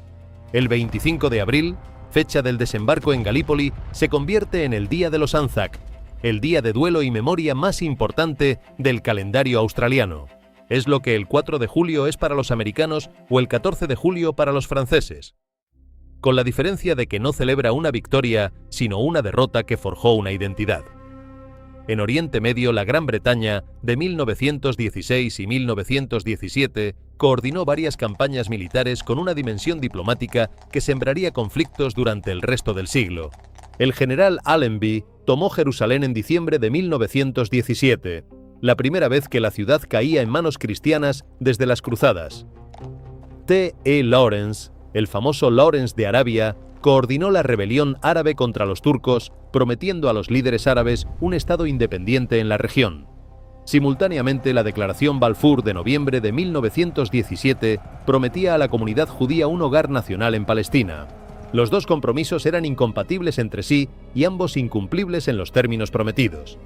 El 25 de abril, fecha del desembarco en Galípoli, se convierte en el Día de los Anzac, el día de duelo y memoria más importante del calendario australiano. Es lo que el 4 de julio es para los americanos o el 14 de julio para los franceses, con la diferencia de que no celebra una victoria, sino una derrota que forjó una identidad. En Oriente Medio, la Gran Bretaña, de 1916 y 1917, coordinó varias campañas militares con una dimensión diplomática que sembraría conflictos durante el resto del siglo. El general Allenby tomó Jerusalén en diciembre de 1917, la primera vez que la ciudad caía en manos cristianas desde las cruzadas. T.E. Lawrence, el famoso Lawrence de Arabia, coordinó la rebelión árabe contra los turcos, prometiendo a los líderes árabes un estado independiente en la región. Simultáneamente, la Declaración Balfour de noviembre de 1917 prometía a la comunidad judía un hogar nacional en Palestina. Los 2 compromisos eran incompatibles entre sí y ambos incumplibles en los términos prometidos.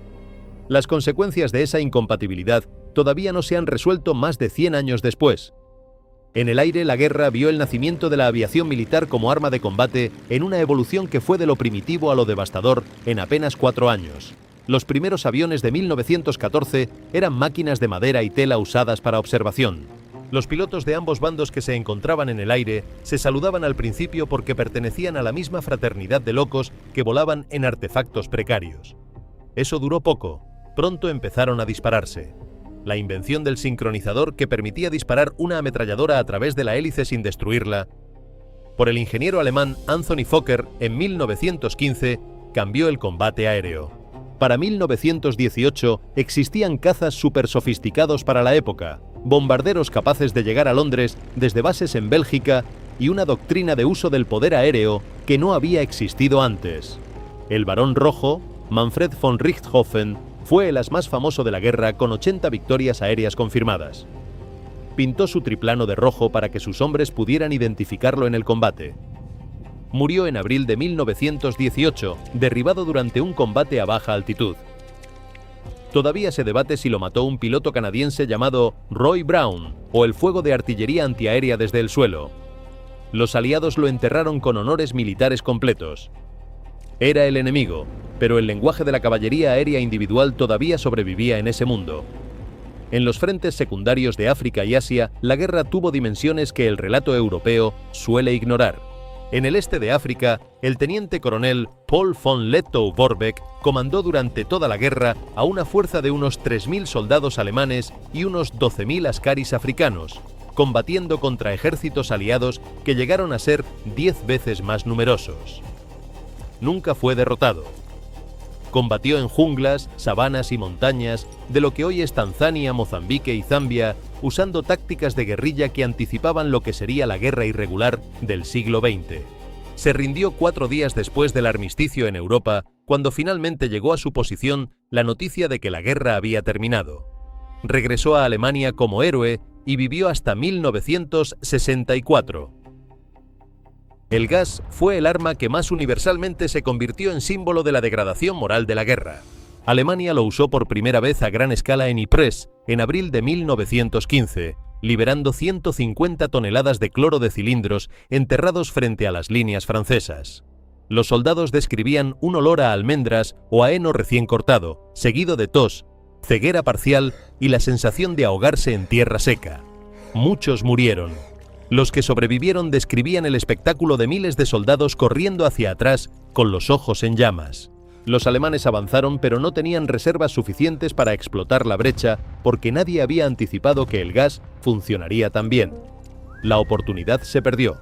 Las consecuencias de esa incompatibilidad todavía no se han resuelto más de 100 años después. En el aire, la guerra vio el nacimiento de la aviación militar como arma de combate en una evolución que fue de lo primitivo a lo devastador en apenas 4 años. Los primeros aviones de 1914 eran máquinas de madera y tela usadas para observación. Los pilotos de ambos bandos que se encontraban en el aire se saludaban al principio porque pertenecían a la misma fraternidad de locos que volaban en artefactos precarios. Eso duró poco. Pronto empezaron a dispararse. La invención del sincronizador, que permitía disparar una ametralladora a través de la hélice sin destruirla, por el ingeniero alemán Anthony Fokker en 1915, cambió el combate aéreo. Para 1918 existían cazas súper sofisticados para la época, bombarderos capaces de llegar a Londres desde bases en Bélgica y una doctrina de uso del poder aéreo que no había existido antes. El Barón Rojo, Manfred von Richthofen, fue el as más famoso de la guerra con 80 victorias aéreas confirmadas. Pintó su triplano de rojo para que sus hombres pudieran identificarlo en el combate. murió en abril de 1918, derribado durante un combate a baja altitud. Todavía se debate si lo mató un piloto canadiense llamado Roy Brown o el fuego de artillería antiaérea desde el suelo. Los aliados lo enterraron con honores militares completos. Era el enemigo, pero el lenguaje de la caballería aérea individual todavía sobrevivía en ese mundo. En los frentes secundarios de África y Asia, la guerra tuvo dimensiones que el relato europeo suele ignorar. En el este de África, el teniente coronel Paul von Lettow-Vorbeck comandó durante toda la guerra a una fuerza de unos 3.000 soldados alemanes y unos 12.000 askaris africanos, combatiendo contra ejércitos aliados que llegaron a ser 10 veces más numerosos. Nunca fue derrotado. Combatió en junglas, sabanas y montañas de lo que hoy es Tanzania, Mozambique y Zambia, usando tácticas de guerrilla que anticipaban lo que sería la guerra irregular del siglo XX. Se rindió 4 días después del armisticio en Europa, cuando finalmente llegó a su posición la noticia de que la guerra había terminado. Regresó a Alemania como héroe y vivió hasta 1964. El gas fue el arma que más universalmente se convirtió en símbolo de la degradación moral de la guerra. Alemania lo usó por primera vez a gran escala en Ypres, en abril de 1915, liberando 150 toneladas de cloro de cilindros enterrados frente a las líneas francesas. Los soldados describían un olor a almendras o a heno recién cortado, seguido de tos, ceguera parcial y la sensación de ahogarse en tierra seca. Muchos murieron. Los que sobrevivieron describían el espectáculo de miles de soldados corriendo hacia atrás con los ojos en llamas. Los alemanes avanzaron, pero no tenían reservas suficientes para explotar la brecha porque nadie había anticipado que el gas funcionaría tan bien. La oportunidad se perdió.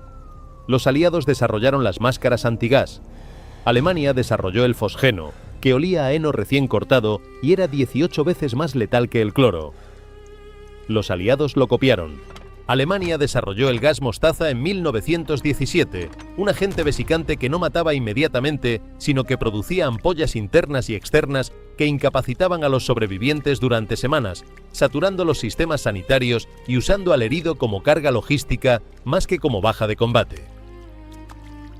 Los aliados desarrollaron las máscaras antigas. Alemania desarrolló el fosgeno, que olía a heno recién cortado y era 18 veces más letal que el cloro. Los aliados lo copiaron. Alemania desarrolló el gas mostaza en 1917, un agente vesicante que no mataba inmediatamente, sino que producía ampollas internas y externas que incapacitaban a los sobrevivientes durante semanas, saturando los sistemas sanitarios y usando al herido como carga logística más que como baja de combate.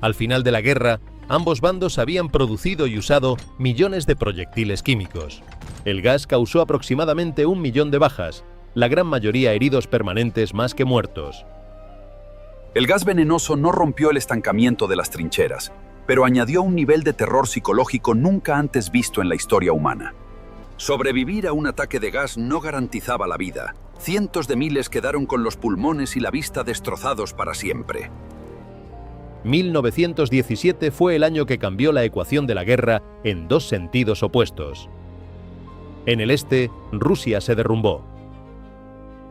Al final de la guerra, ambos bandos habían producido y usado millones de proyectiles químicos. El gas causó aproximadamente 1 millón de bajas, la gran mayoría heridos permanentes más que muertos. El gas venenoso no rompió el estancamiento de las trincheras, pero añadió un nivel de terror psicológico nunca antes visto en la historia humana. Sobrevivir a un ataque de gas no garantizaba la vida. Cientos de miles quedaron con los pulmones y la vista destrozados para siempre. 1917 fue el año que cambió la ecuación de la guerra en 2 sentidos opuestos. En el este, Rusia se derrumbó.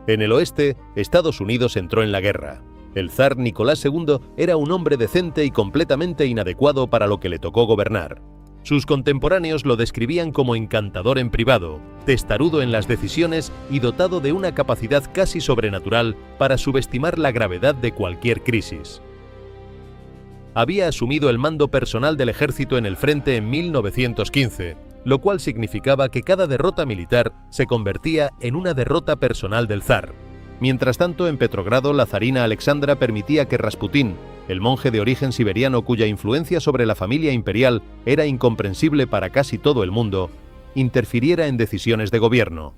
En el oeste, Estados Unidos entró en la guerra. El zar Nicolás II era un hombre decente y completamente inadecuado para lo que le tocó gobernar. Sus contemporáneos lo describían como encantador en privado, testarudo en las decisiones y dotado de una capacidad casi sobrenatural para subestimar la gravedad de cualquier crisis. Había asumido el mando personal del ejército en el frente en 1915, lo cual significaba que cada derrota militar se convertía en una derrota personal del zar. Mientras tanto, en Petrogrado, la zarina Alexandra permitía que Rasputín, el monje de origen siberiano cuya influencia sobre la familia imperial era incomprensible para casi todo el mundo, interfiriera en decisiones de gobierno.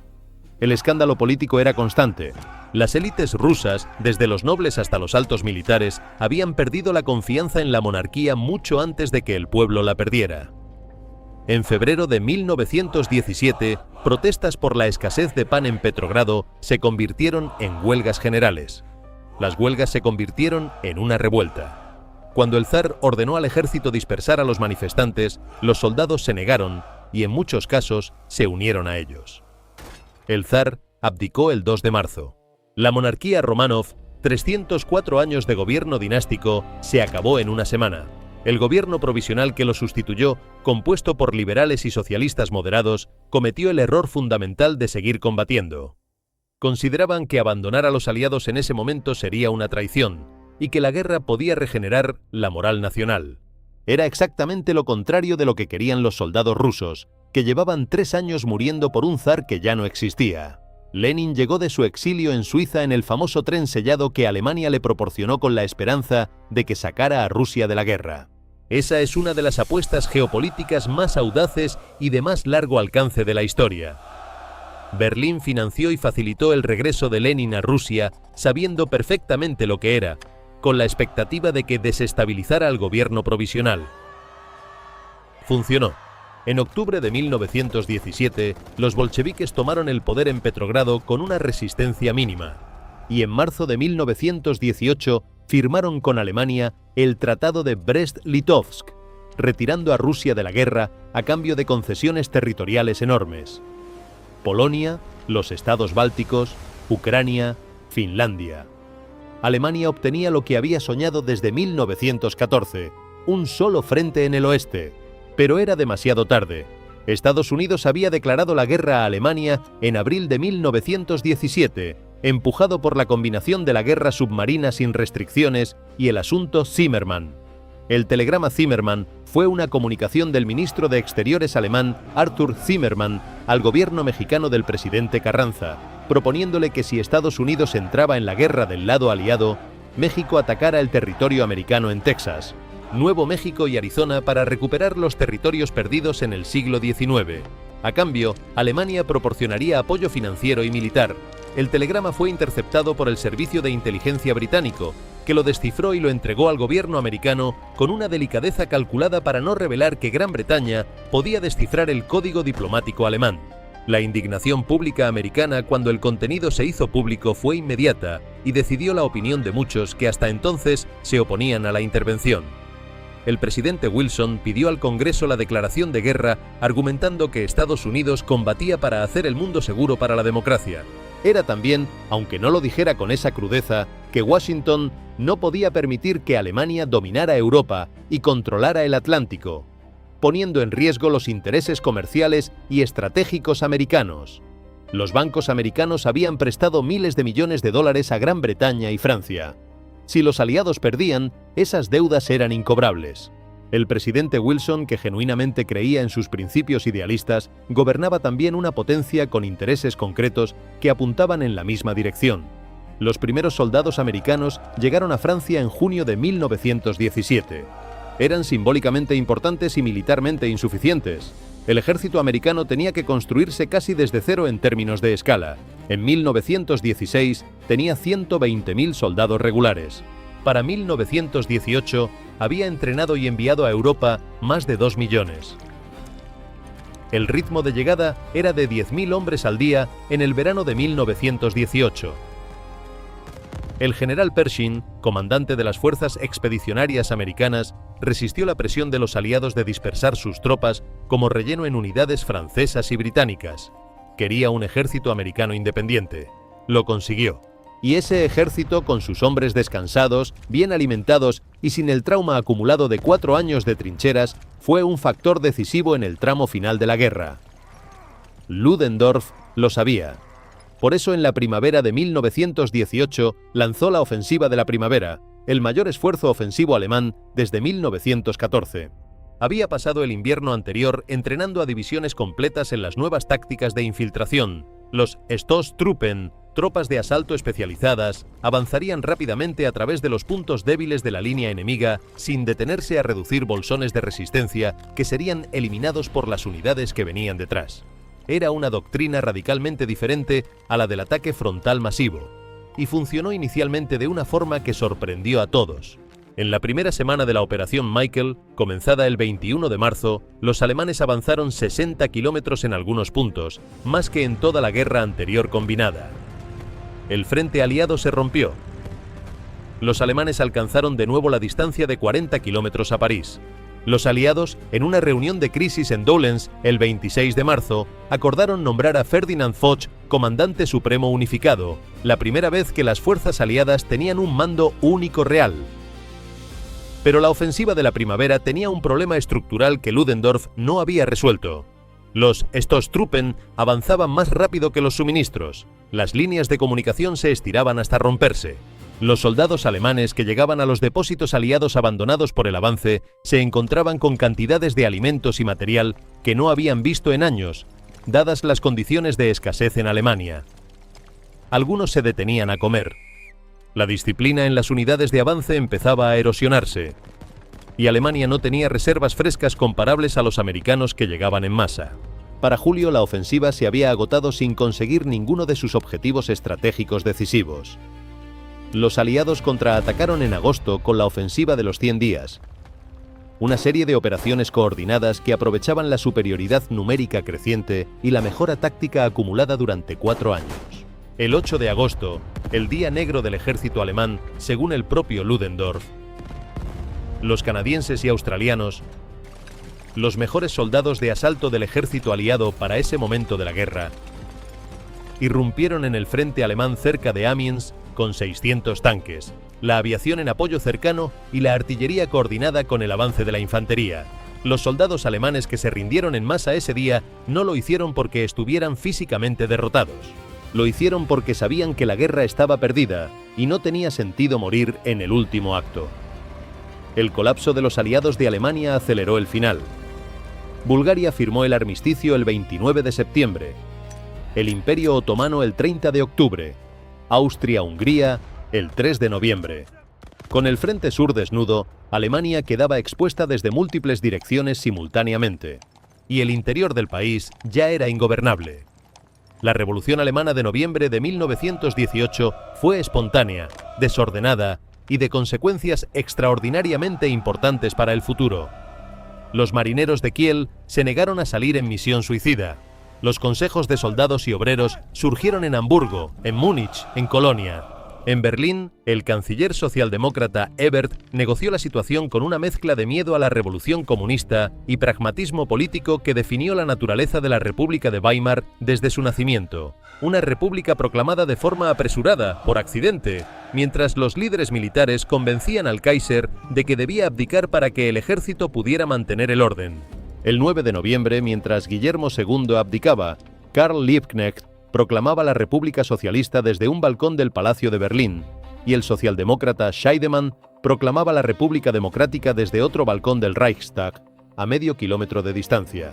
El escándalo político era constante. Las élites rusas, desde los nobles hasta los altos militares, habían perdido la confianza en la monarquía mucho antes de que el pueblo la perdiera. En febrero de 1917, protestas por la escasez de pan en Petrogrado se convirtieron en huelgas generales. Las huelgas se convirtieron en una revuelta. Cuando el zar ordenó al ejército dispersar a los manifestantes, los soldados se negaron y en muchos casos se unieron a ellos. El zar abdicó el 2 de marzo. La monarquía Románov, 304 años de gobierno dinástico, se acabó en una semana. El gobierno provisional que lo sustituyó, compuesto por liberales y socialistas moderados, cometió el error fundamental de seguir combatiendo. Consideraban que abandonar a los aliados en ese momento sería una traición, y que la guerra podía regenerar la moral nacional. Era exactamente lo contrario de lo que querían los soldados rusos, que llevaban 3 años muriendo por un zar que ya no existía. Lenin llegó de su exilio en Suiza en el famoso tren sellado que Alemania le proporcionó con la esperanza de que sacara a Rusia de la guerra. Esa es una de las apuestas geopolíticas más audaces y de más largo alcance de la historia. Berlín financió y facilitó el regreso de Lenin a Rusia, sabiendo perfectamente lo que era, con la expectativa de que desestabilizara al gobierno provisional. Funcionó. En octubre de 1917, los bolcheviques tomaron el poder en Petrogrado con una resistencia mínima, y en marzo de 1918 firmaron con Alemania el Tratado de Brest-Litovsk, retirando a Rusia de la guerra a cambio de concesiones territoriales enormes. Polonia, los estados bálticos, Ucrania, Finlandia. Alemania obtenía lo que había soñado desde 1914, un solo frente en el oeste. Pero era demasiado tarde. Estados Unidos había declarado la guerra a Alemania en abril de 1917, empujado por la combinación de la guerra submarina sin restricciones y el asunto Zimmermann. El telegrama Zimmermann fue una comunicación del ministro de Exteriores alemán Arthur Zimmermann al gobierno mexicano del presidente Carranza, proponiéndole que si Estados Unidos entraba en la guerra del lado aliado, México atacara el territorio americano en Texas, Nuevo México y Arizona para recuperar los territorios perdidos en el siglo XIX. A cambio, Alemania proporcionaría apoyo financiero y militar. El telegrama fue interceptado por el Servicio de Inteligencia británico, que lo descifró y lo entregó al gobierno americano con una delicadeza calculada para no revelar que Gran Bretaña podía descifrar el código diplomático alemán. La indignación pública americana cuando el contenido se hizo público fue inmediata y decidió la opinión de muchos que hasta entonces se oponían a la intervención. El presidente Wilson pidió al Congreso la declaración de guerra argumentando que Estados Unidos combatía para hacer el mundo seguro para la democracia. Era también, aunque no lo dijera con esa crudeza, que Washington no podía permitir que Alemania dominara Europa y controlara el Atlántico, poniendo en riesgo los intereses comerciales y estratégicos americanos. Los bancos americanos habían prestado miles de millones de dólares a Gran Bretaña y Francia. Si los aliados perdían, esas deudas eran incobrables. El presidente Wilson, que genuinamente creía en sus principios idealistas, gobernaba también una potencia con intereses concretos que apuntaban en la misma dirección. Los primeros soldados americanos llegaron a Francia en junio de 1917. Eran simbólicamente importantes y militarmente insuficientes. El ejército americano tenía que construirse casi desde cero en términos de escala. En 1916 tenía 120.000 soldados regulares. Para 1918 había entrenado y enviado a Europa más de 2 millones. El ritmo de llegada era de 10.000 hombres al día en el verano de 1918. El general Pershing, comandante de las fuerzas expedicionarias americanas, resistió la presión de los aliados de dispersar sus tropas como relleno en unidades francesas y británicas. Quería un ejército americano independiente. Lo consiguió. Y ese ejército, con sus hombres descansados, bien alimentados y sin el trauma acumulado de 4 años de trincheras, fue un factor decisivo en el tramo final de la guerra. Ludendorff lo sabía. Por eso en la primavera de 1918 lanzó la Ofensiva de la Primavera, el mayor esfuerzo ofensivo alemán desde 1914. Había pasado el invierno anterior entrenando a divisiones completas en las nuevas tácticas de infiltración. Los Stoßtruppen, tropas de asalto especializadas, avanzarían rápidamente a través de los puntos débiles de la línea enemiga sin detenerse a reducir bolsones de resistencia que serían eliminados por las unidades que venían detrás. Era una doctrina radicalmente diferente a la del ataque frontal masivo, y funcionó inicialmente de una forma que sorprendió a todos. En la primera semana de la Operación Michael, comenzada el 21 de marzo, los alemanes avanzaron 60 kilómetros en algunos puntos, más que en toda la guerra anterior combinada. El frente aliado se rompió. Los alemanes alcanzaron de nuevo la distancia de 40 kilómetros a París. Los aliados, en una reunión de crisis en Doullens el 26 de marzo, acordaron nombrar a Ferdinand Foch comandante supremo unificado, la primera vez que las fuerzas aliadas tenían un mando único real. Pero la ofensiva de la primavera tenía un problema estructural que Ludendorff no había resuelto. Los Stoßtruppen avanzaban más rápido que los suministros. Las líneas de comunicación se estiraban hasta romperse. Los soldados alemanes que llegaban a los depósitos aliados abandonados por el avance se encontraban con cantidades de alimentos y material que no habían visto en años, dadas las condiciones de escasez en Alemania. Algunos se detenían a comer. La disciplina en las unidades de avance empezaba a erosionarse, y Alemania no tenía reservas frescas comparables a los americanos que llegaban en masa. Para julio la ofensiva se había agotado sin conseguir ninguno de sus objetivos estratégicos decisivos. Los aliados contraatacaron en agosto con la ofensiva de los 100 días, una serie de operaciones coordinadas que aprovechaban la superioridad numérica creciente y la mejora táctica acumulada durante 4 años. El 8 de agosto, el día negro del ejército alemán, según el propio Ludendorff, los canadienses y australianos, los mejores soldados de asalto del ejército aliado para ese momento de la guerra, irrumpieron en el frente alemán cerca de Amiens con 600 tanques, la aviación en apoyo cercano y la artillería coordinada con el avance de la infantería. Los soldados alemanes que se rindieron en masa ese día no lo hicieron porque estuvieran físicamente derrotados. Lo hicieron porque sabían que la guerra estaba perdida y no tenía sentido morir en el último acto. El colapso de los aliados de Alemania aceleró el final. Bulgaria firmó el armisticio el 29 de septiembre, el Imperio Otomano el 30 de octubre, Austria-Hungría el 3 de noviembre. Con el frente sur desnudo, Alemania quedaba expuesta desde múltiples direcciones simultáneamente, y el interior del país ya era ingobernable. La Revolución Alemana de noviembre de 1918 fue espontánea, desordenada y de consecuencias extraordinariamente importantes para el futuro. Los marineros de Kiel se negaron a salir en misión suicida. Los consejos de soldados y obreros surgieron en Hamburgo, en Múnich, en Colonia. En Berlín, el canciller socialdemócrata Ebert negoció la situación con una mezcla de miedo a la revolución comunista y pragmatismo político que definió la naturaleza de la República de Weimar desde su nacimiento. Una república proclamada de forma apresurada, por accidente, mientras los líderes militares convencían al Kaiser de que debía abdicar para que el ejército pudiera mantener el orden. El 9 de noviembre, mientras Guillermo II abdicaba, Karl Liebknecht proclamaba la República Socialista desde un balcón del Palacio de Berlín, y el socialdemócrata Scheidemann proclamaba la República Democrática desde otro balcón del Reichstag, a medio kilómetro de distancia.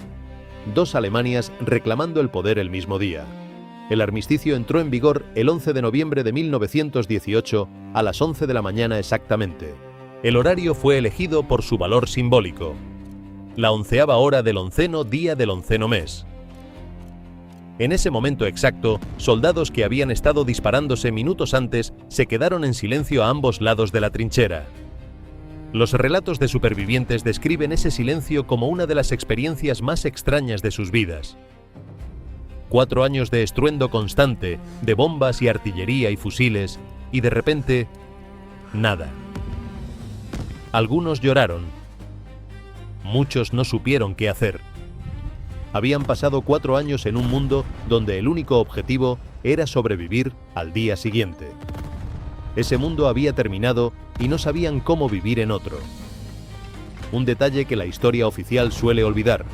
Dos Alemanias reclamando el poder el mismo día. El armisticio entró en vigor el 11 de noviembre de 1918 a las 11 de la mañana exactamente. El horario fue elegido por su valor simbólico. La 11ª hora del 11º día del 11º mes. En ese momento exacto, soldados que habían estado disparándose minutos antes se quedaron en silencio a ambos lados de la trinchera. Los relatos de supervivientes describen ese silencio como una de las experiencias más extrañas de sus vidas. 4 años de estruendo constante, de bombas y artillería y fusiles, y de repente, nada. Algunos lloraron. Muchos no supieron qué hacer. Habían pasado 4 años en un mundo donde el único objetivo era sobrevivir al día siguiente. Ese mundo había terminado y no sabían cómo vivir en otro. Un detalle que la historia oficial suele olvidar.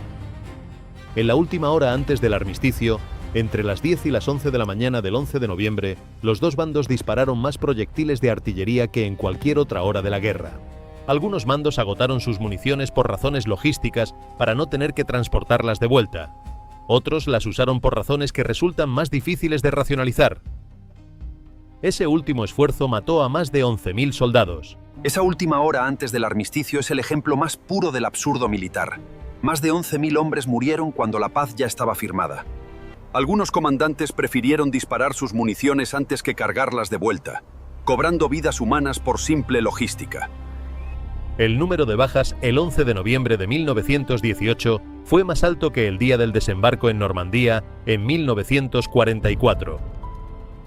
En la última hora antes del armisticio, entre las 10 y las 11 de la mañana del 11 de noviembre, los dos bandos dispararon más proyectiles de artillería que en cualquier otra hora de la guerra. Algunos mandos agotaron sus municiones por razones logísticas para no tener que transportarlas de vuelta. Otros las usaron por razones que resultan más difíciles de racionalizar. Ese último esfuerzo mató a más de 11.000 soldados. Esa última hora antes del armisticio es el ejemplo más puro del absurdo militar. Más de 11.000 hombres murieron cuando la paz ya estaba firmada. Algunos comandantes prefirieron disparar sus municiones antes que cargarlas de vuelta, cobrando vidas humanas por simple logística. El número de bajas el 11 de noviembre de 1918 fue más alto que el día del desembarco en Normandía en 1944.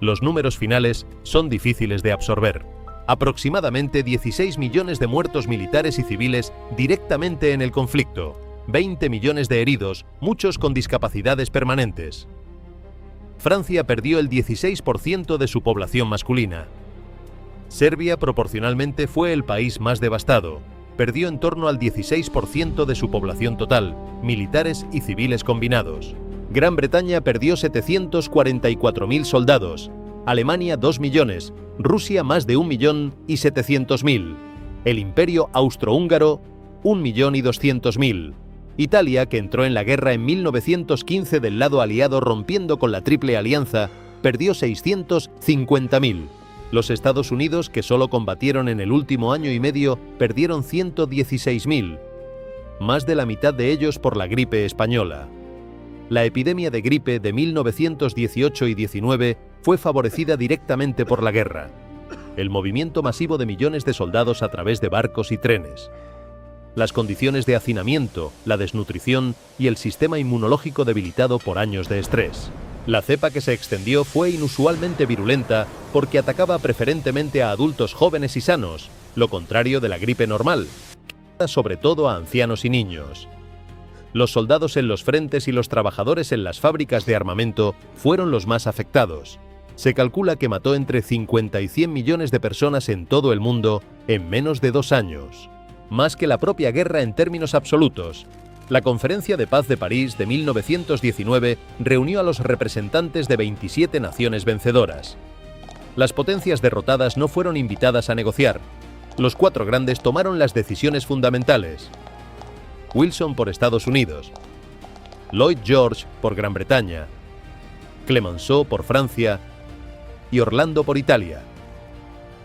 Los números finales son difíciles de absorber. Aproximadamente 16 millones de muertos militares y civiles directamente en el conflicto, 20 millones de heridos, muchos con discapacidades permanentes. Francia perdió el 16% de su población masculina. Serbia proporcionalmente fue el país más devastado. Perdió en torno al 16% de su población total, militares y civiles combinados. Gran Bretaña perdió 744.000 soldados, Alemania 2 millones, Rusia más de 1.700.000, el Imperio Austrohúngaro 1.200.000, Italia, que entró en la guerra en 1915 del lado aliado rompiendo con la Triple Alianza, perdió 650.000. Los Estados Unidos, que solo combatieron en el último año y medio, perdieron 116.000. Más de la mitad de ellos por la gripe española. La epidemia de gripe de 1918 y 19 fue favorecida directamente por la guerra. El movimiento masivo de millones de soldados a través de barcos y trenes. Las condiciones de hacinamiento, la desnutrición y el sistema inmunológico debilitado por años de estrés. La cepa que se extendió fue inusualmente virulenta porque atacaba preferentemente a adultos jóvenes y sanos, lo contrario de la gripe normal, sobre todo a ancianos y niños. Los soldados en los frentes y los trabajadores en las fábricas de armamento fueron los más afectados. Se calcula que mató entre 50 y 100 millones de personas en todo el mundo en menos de 2 años. Más que la propia guerra en términos absolutos. La Conferencia de Paz de París de 1919 reunió a los representantes de 27 naciones vencedoras. Las potencias derrotadas no fueron invitadas a negociar. Los 4 grandes tomaron las decisiones fundamentales. Wilson por Estados Unidos, Lloyd George por Gran Bretaña, Clemenceau por Francia y Orlando por Italia.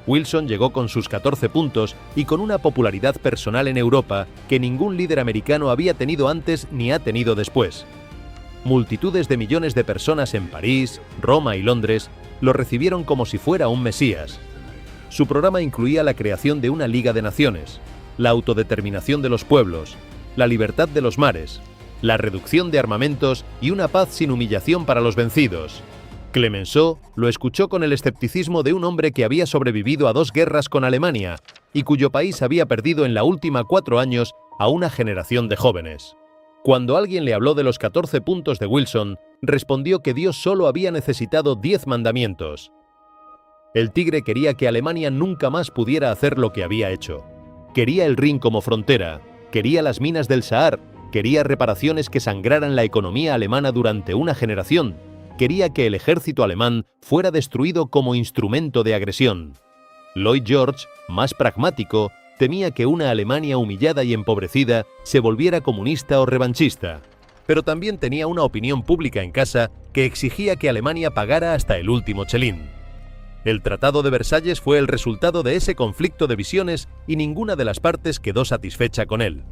Wilson llegó con sus 14 puntos y con una popularidad personal en Europa que ningún líder americano había tenido antes ni ha tenido después. Multitudes de millones de personas en París, Roma y Londres lo recibieron como si fuera un mesías. Su programa incluía la creación de una Liga de Naciones, la autodeterminación de los pueblos, la libertad de los mares, la reducción de armamentos y una paz sin humillación para los vencidos. Clemenceau lo escuchó con el escepticismo de un hombre que había sobrevivido a 2 guerras con Alemania y cuyo país había perdido en la última 4 años a una generación de jóvenes. Cuando alguien le habló de los 14 puntos de Wilson, respondió que Dios solo había necesitado 10 mandamientos. El tigre quería que Alemania nunca más pudiera hacer lo que había hecho. Quería el Rin como frontera, quería las minas del Saar, quería reparaciones que sangraran la economía alemana durante una generación. Quería que el ejército alemán fuera destruido como instrumento de agresión. Lloyd George, más pragmático, temía que una Alemania humillada y empobrecida se volviera comunista o revanchista. Pero también tenía una opinión pública en casa que exigía que Alemania pagara hasta el último chelín. El Tratado de Versalles fue el resultado de ese conflicto de visiones y ninguna de las partes quedó satisfecha con él.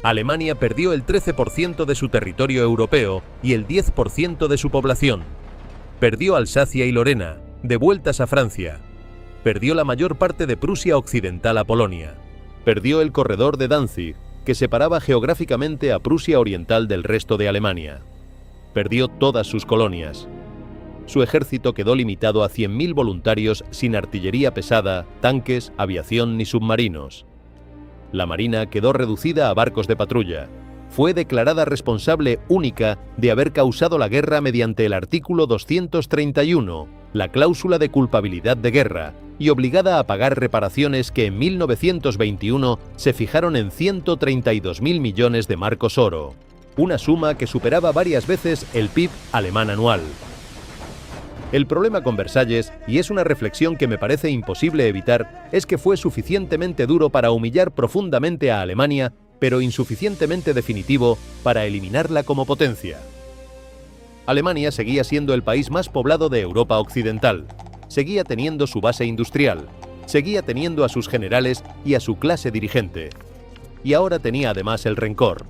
Alemania perdió el 13% de su territorio europeo y el 10% de su población. Perdió Alsacia y Lorena, devueltas a Francia. Perdió la mayor parte de Prusia Occidental a Polonia. Perdió el corredor de Danzig, que separaba geográficamente a Prusia Oriental del resto de Alemania. Perdió todas sus colonias. Su ejército quedó limitado a 100.000 voluntarios sin artillería pesada, tanques, aviación ni submarinos. La Marina quedó reducida a barcos de patrulla. Fue declarada responsable única de haber causado la guerra mediante el artículo 231, la cláusula de culpabilidad de guerra, y obligada a pagar reparaciones que en 1921 se fijaron en 132.000 millones de marcos oro, una suma que superaba varias veces el PIB alemán anual. El problema con Versalles, y es una reflexión que me parece imposible evitar, es que fue suficientemente duro para humillar profundamente a Alemania, pero insuficientemente definitivo para eliminarla como potencia. Alemania seguía siendo el país más poblado de Europa Occidental, seguía teniendo su base industrial, seguía teniendo a sus generales y a su clase dirigente. Y ahora tenía además el rencor.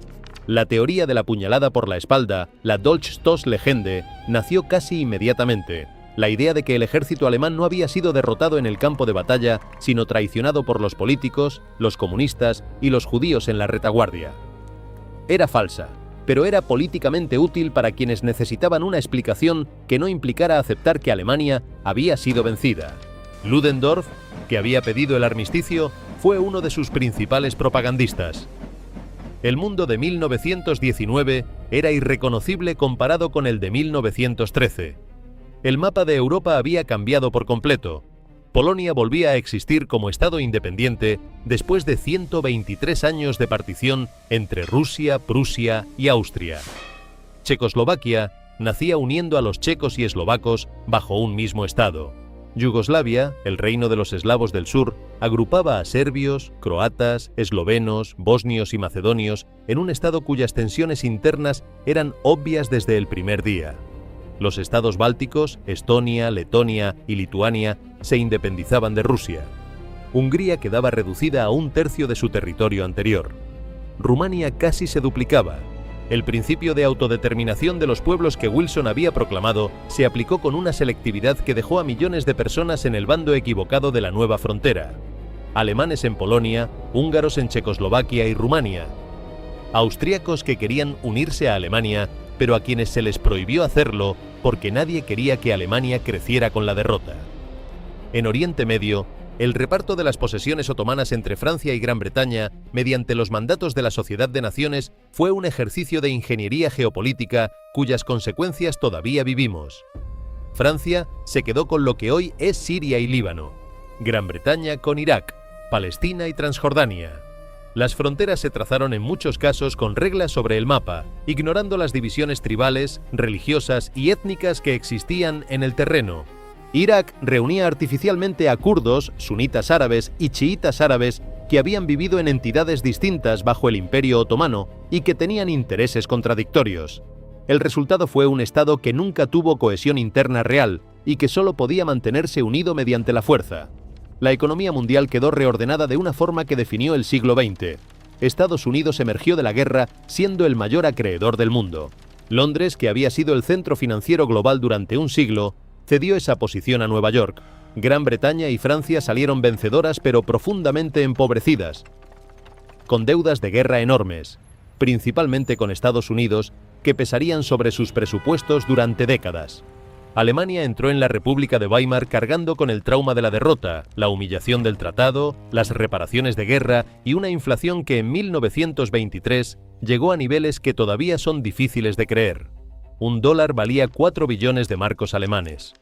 La teoría de la puñalada por la espalda, la Dolchstoßlegende, nació casi inmediatamente. La idea de que el ejército alemán no había sido derrotado en el campo de batalla, sino traicionado por los políticos, los comunistas y los judíos en la retaguardia. Era falsa, pero era políticamente útil para quienes necesitaban una explicación que no implicara aceptar que Alemania había sido vencida. Ludendorff, que había pedido el armisticio, fue uno de sus principales propagandistas. El mundo de 1919 era irreconocible comparado con el de 1913. El mapa de Europa había cambiado por completo. Polonia volvía a existir como Estado independiente después de 123 años de partición entre Rusia, Prusia y Austria. Checoslovaquia nacía uniendo a los checos y eslovacos bajo un mismo Estado. Yugoslavia, el reino de los eslavos del sur, agrupaba a serbios, croatas, eslovenos, bosnios y macedonios en un Estado cuyas tensiones internas eran obvias desde el primer día. Los estados bálticos, Estonia, Letonia y Lituania, se independizaban de Rusia. Hungría quedaba reducida a 1/3 de su territorio anterior. Rumania casi se duplicaba. El principio de autodeterminación de los pueblos que Wilson había proclamado se aplicó con una selectividad que dejó a millones de personas en el bando equivocado de la nueva frontera. Alemanes en Polonia, húngaros en Checoslovaquia y Rumania. Austríacos que querían unirse a Alemania, pero a quienes se les prohibió hacerlo porque nadie quería que Alemania creciera con la derrota. En Oriente Medio, el reparto de las posesiones otomanas entre Francia y Gran Bretaña, mediante los mandatos de la Sociedad de Naciones, fue un ejercicio de ingeniería geopolítica cuyas consecuencias todavía vivimos. Francia se quedó con lo que hoy es Siria y Líbano, Gran Bretaña con Irak, Palestina y Transjordania. Las fronteras se trazaron en muchos casos con reglas sobre el mapa, ignorando las divisiones tribales, religiosas y étnicas que existían en el terreno. Irak reunía artificialmente a kurdos, sunitas árabes y chiitas árabes que habían vivido en entidades distintas bajo el Imperio Otomano y que tenían intereses contradictorios. El resultado fue un Estado que nunca tuvo cohesión interna real y que solo podía mantenerse unido mediante la fuerza. La economía mundial quedó reordenada de una forma que definió el siglo XX. Estados Unidos emergió de la guerra siendo el mayor acreedor del mundo. Londres, que había sido el centro financiero global durante un siglo, cedió esa posición a Nueva York. Gran Bretaña y Francia salieron vencedoras pero profundamente empobrecidas, con deudas de guerra enormes, principalmente con Estados Unidos, que pesarían sobre sus presupuestos durante décadas. Alemania entró en la República de Weimar cargando con el trauma de la derrota, la humillación del tratado, las reparaciones de guerra y una inflación que en 1923 llegó a niveles que todavía son difíciles de creer. Un dólar valía 4 billones de marcos alemanes.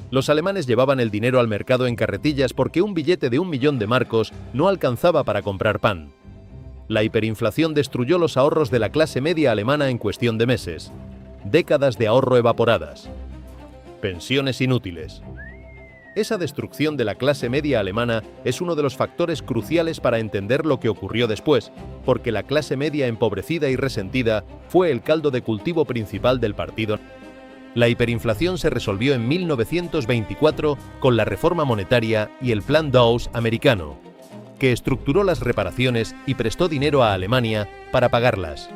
Los alemanes llevaban el dinero al mercado en carretillas porque un billete de 1 millón de marcos no alcanzaba para comprar pan. La hiperinflación destruyó los ahorros de la clase media alemana en cuestión de meses. Décadas de ahorro evaporadas. Pensiones inútiles. Esa destrucción de la clase media alemana es uno de los factores cruciales para entender lo que ocurrió después, porque la clase media empobrecida y resentida fue el caldo de cultivo principal del partido. La hiperinflación se resolvió en 1924 con la reforma monetaria y el Plan Dawes americano, que estructuró las reparaciones y prestó dinero a Alemania para pagarlas.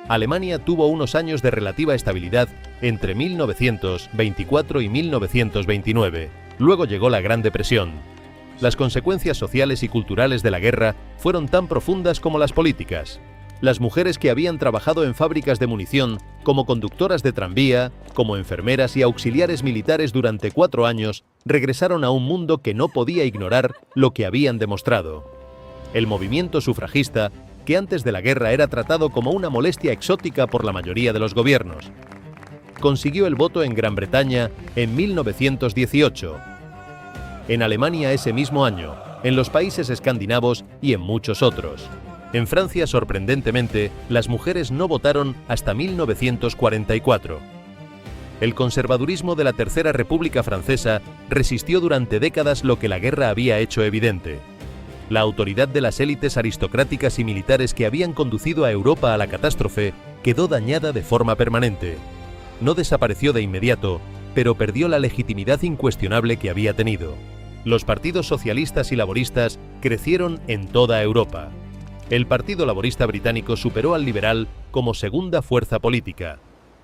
Alemania tuvo unos años de relativa estabilidad entre 1924 y 1929. Luego llegó la Gran Depresión. Las consecuencias sociales y culturales de la guerra fueron tan profundas como las políticas. Las mujeres que habían trabajado en fábricas de munición, como conductoras de tranvía, como enfermeras y auxiliares militares durante 4 años, regresaron a un mundo que no podía ignorar lo que habían demostrado. El movimiento sufragista, que antes de la guerra era tratado como una molestia exótica por la mayoría de los gobiernos, consiguió el voto en Gran Bretaña en 1918, en Alemania ese mismo año, en los países escandinavos y en muchos otros. En Francia, sorprendentemente, las mujeres no votaron hasta 1944. El conservadurismo de la Tercera República Francesa resistió durante décadas lo que la guerra había hecho evidente. La autoridad de las élites aristocráticas y militares que habían conducido a Europa a la catástrofe quedó dañada de forma permanente. No desapareció de inmediato, pero perdió la legitimidad incuestionable que había tenido. Los partidos socialistas y laboristas crecieron en toda Europa. El Partido Laborista Británico superó al liberal como segunda fuerza política.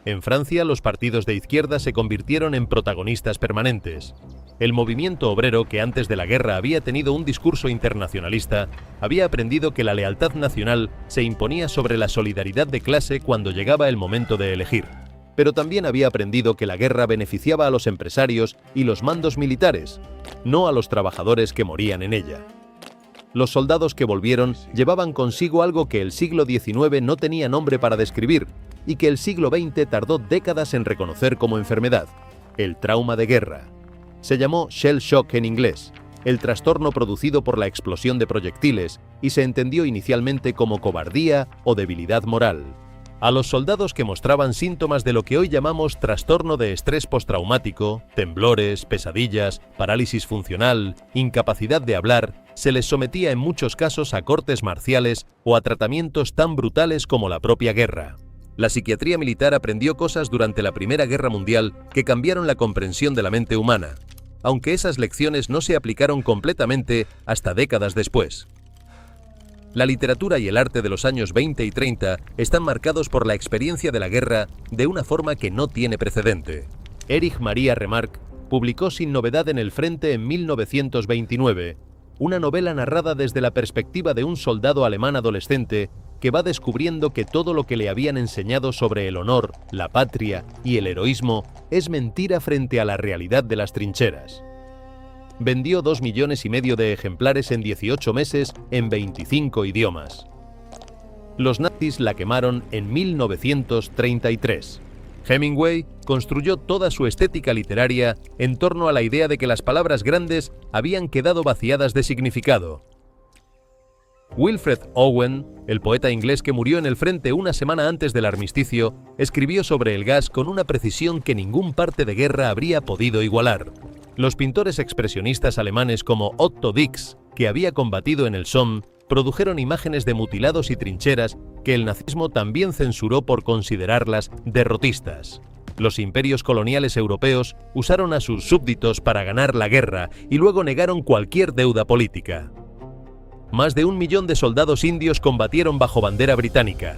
En Francia, los partidos de izquierda se convirtieron en protagonistas permanentes. El movimiento obrero, que antes de la guerra había tenido un discurso internacionalista, había aprendido que la lealtad nacional se imponía sobre la solidaridad de clase cuando llegaba el momento de elegir. Pero también había aprendido que la guerra beneficiaba a los empresarios y los mandos militares, no a los trabajadores que morían en ella. Los soldados que volvieron llevaban consigo algo que el siglo XIX no tenía nombre para describir y que el siglo XX tardó décadas en reconocer como enfermedad: el trauma de guerra. Se llamó shell shock en inglés, el trastorno producido por la explosión de proyectiles, y se entendió inicialmente como cobardía o debilidad moral. A los soldados que mostraban síntomas de lo que hoy llamamos trastorno de estrés postraumático, temblores, pesadillas, parálisis funcional, incapacidad de hablar, se les sometía en muchos casos a cortes marciales o a tratamientos tan brutales como la propia guerra. La psiquiatría militar aprendió cosas durante la Primera Guerra Mundial que cambiaron la comprensión de la mente humana, aunque esas lecciones no se aplicaron completamente hasta décadas después. La literatura y el arte de los años 20 y 30 están marcados por la experiencia de la guerra de una forma que no tiene precedente. Erich Maria Remarque publicó Sin novedad en el frente en 1929, una novela narrada desde la perspectiva de un soldado alemán adolescente que va descubriendo que todo lo que le habían enseñado sobre el honor, la patria y el heroísmo es mentira frente a la realidad de las trincheras. Vendió 2,5 millones de ejemplares en 18 meses en 25 idiomas. Los nazis la quemaron en 1933. Hemingway construyó toda su estética literaria en torno a la idea de que las palabras grandes habían quedado vaciadas de significado. Wilfred Owen, el poeta inglés que murió en el frente una semana antes del armisticio, escribió sobre el gas con una precisión que ningún parte de guerra habría podido igualar. Los pintores expresionistas alemanes como Otto Dix, que había combatido en el Somme, produjeron imágenes de mutilados y trincheras que el nazismo también censuró por considerarlas derrotistas. Los imperios coloniales europeos usaron a sus súbditos para ganar la guerra y luego negaron cualquier deuda política. Más de 1 millón de soldados indios combatieron bajo bandera británica.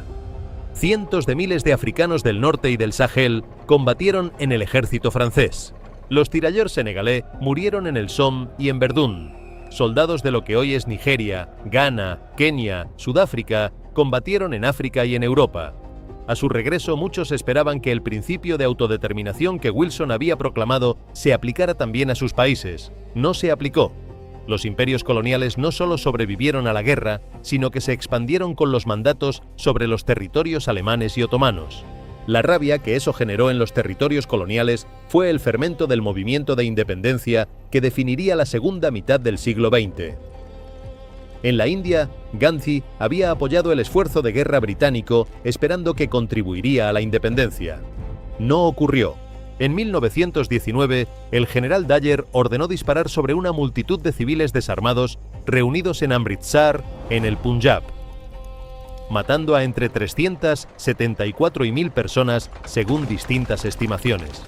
Cientos de miles de africanos del norte y del Sahel combatieron en el ejército francés. Los tirailleurs senegalés murieron en el Somme y en Verdún. Soldados de lo que hoy es Nigeria, Ghana, Kenia, Sudáfrica, combatieron en África y en Europa. A su regreso, muchos esperaban que el principio de autodeterminación que Wilson había proclamado se aplicara también a sus países. No se aplicó. Los imperios coloniales no solo sobrevivieron a la guerra, sino que se expandieron con los mandatos sobre los territorios alemanes y otomanos. La rabia que eso generó en los territorios coloniales fue el fermento del movimiento de independencia que definiría la segunda mitad del siglo XX. En la India, Gandhi había apoyado el esfuerzo de guerra británico esperando que contribuiría a la independencia. No ocurrió. En 1919, el general Dyer ordenó disparar sobre una multitud de civiles desarmados reunidos en Amritsar, en el Punjab, matando a entre 374 y 1.000 personas según distintas estimaciones.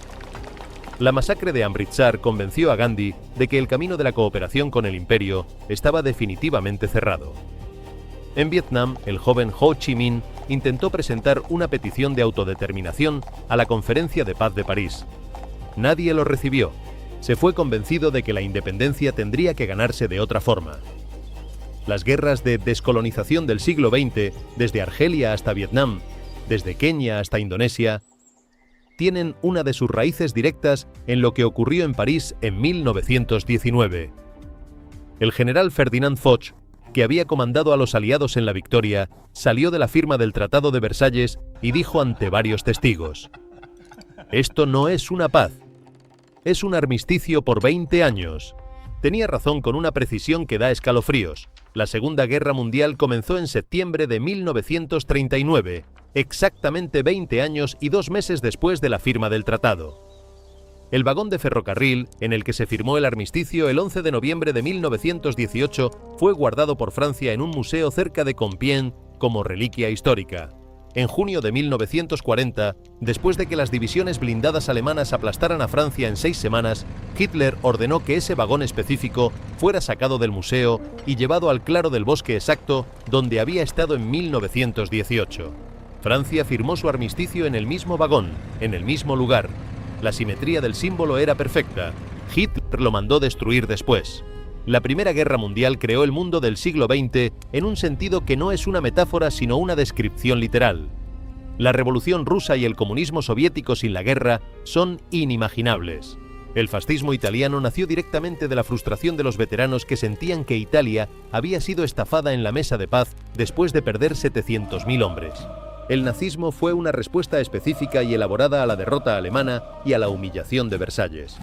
La masacre de Amritsar convenció a Gandhi de que el camino de la cooperación con el imperio estaba definitivamente cerrado. En Vietnam, el joven Ho Chi Minh intentó presentar una petición de autodeterminación a la Conferencia de Paz de París. Nadie lo recibió. Se fue convencido de que la independencia tendría que ganarse de otra forma. Las guerras de descolonización del siglo XX, desde Argelia hasta Vietnam, desde Kenia hasta Indonesia, tienen una de sus raíces directas en lo que ocurrió en París en 1919. El general Ferdinand Foch, que había comandado a los aliados en la victoria, salió de la firma del Tratado de Versalles y dijo ante varios testigos: «Esto no es una paz, es un armisticio por 20 años». Tenía razón con una precisión que da escalofríos. La Segunda Guerra Mundial comenzó en septiembre de 1939, exactamente 20 años y 2 meses después de la firma del tratado. El vagón de ferrocarril, en el que se firmó el armisticio el 11 de noviembre de 1918, fue guardado por Francia en un museo cerca de Compiègne como reliquia histórica. En junio de 1940, después de que las divisiones blindadas alemanas aplastaran a Francia en 6 semanas, Hitler ordenó que ese vagón específico fuera sacado del museo y llevado al claro del bosque exacto donde había estado en 1918. Francia firmó su armisticio en el mismo vagón, en el mismo lugar. La simetría del símbolo era perfecta. Hitler lo mandó destruir después. La Primera Guerra Mundial creó el mundo del siglo XX en un sentido que no es una metáfora sino una descripción literal. La Revolución Rusa y el comunismo soviético sin la guerra son inimaginables. El fascismo italiano nació directamente de la frustración de los veteranos que sentían que Italia había sido estafada en la mesa de paz después de perder 700.000 hombres. El nazismo fue una respuesta específica y elaborada a la derrota alemana y a la humillación de Versalles.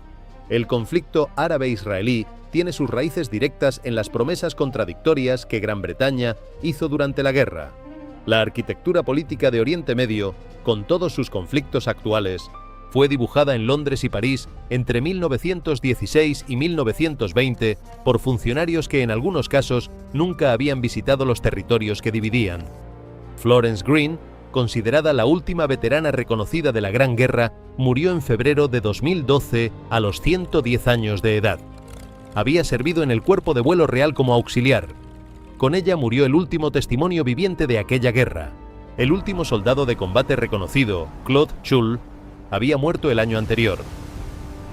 El conflicto árabe-israelí tiene sus raíces directas en las promesas contradictorias que Gran Bretaña hizo durante la guerra. La arquitectura política de Oriente Medio, con todos sus conflictos actuales, fue dibujada en Londres y París entre 1916 y 1920 por funcionarios que en algunos casos nunca habían visitado los territorios que dividían. Florence Green, considerada la última veterana reconocida de la Gran Guerra, murió en febrero de 2012 a los 110 años de edad. Había servido en el Cuerpo de Vuelo Real como auxiliar. Con ella murió el último testimonio viviente de aquella guerra. El último soldado de combate reconocido, Claude Chull, había muerto el año anterior.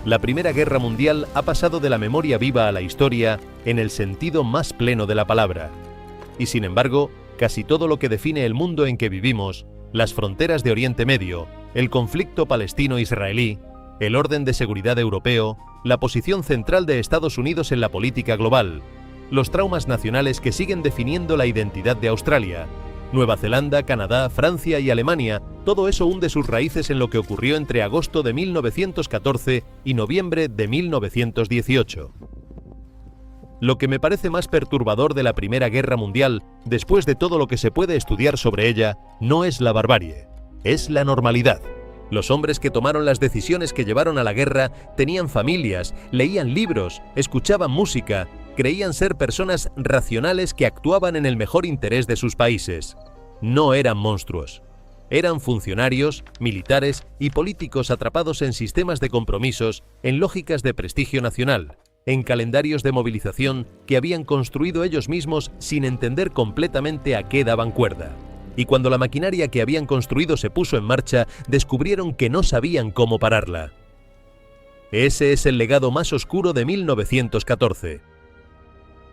La Primera Guerra Mundial ha pasado de la memoria viva a la historia en el sentido más pleno de la palabra. Y sin embargo, casi todo lo que define el mundo en que vivimos, las fronteras de Oriente Medio, el conflicto palestino-israelí, el orden de seguridad europeo, la posición central de Estados Unidos en la política global, los traumas nacionales que siguen definiendo la identidad de Australia, Nueva Zelanda, Canadá, Francia y Alemania, todo eso hunde sus raíces en lo que ocurrió entre agosto de 1914 y noviembre de 1918. Lo que me parece más perturbador de la Primera Guerra Mundial, después de todo lo que se puede estudiar sobre ella, no es la barbarie, es la normalidad. Los hombres que tomaron las decisiones que llevaron a la guerra tenían familias, leían libros, escuchaban música, creían ser personas racionales que actuaban en el mejor interés de sus países. No eran monstruos. Eran funcionarios, militares y políticos atrapados en sistemas de compromisos, en lógicas de prestigio nacional, en calendarios de movilización que habían construido ellos mismos sin entender completamente a qué daban cuerda. Y cuando la maquinaria que habían construido se puso en marcha, descubrieron que no sabían cómo pararla. Ese es el legado más oscuro de 1914.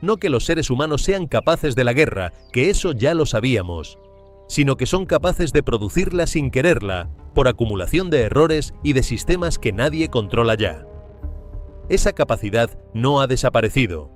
No que los seres humanos sean capaces de la guerra, que eso ya lo sabíamos, sino que son capaces de producirla sin quererla, por acumulación de errores y de sistemas que nadie controla ya. Esa capacidad no ha desaparecido.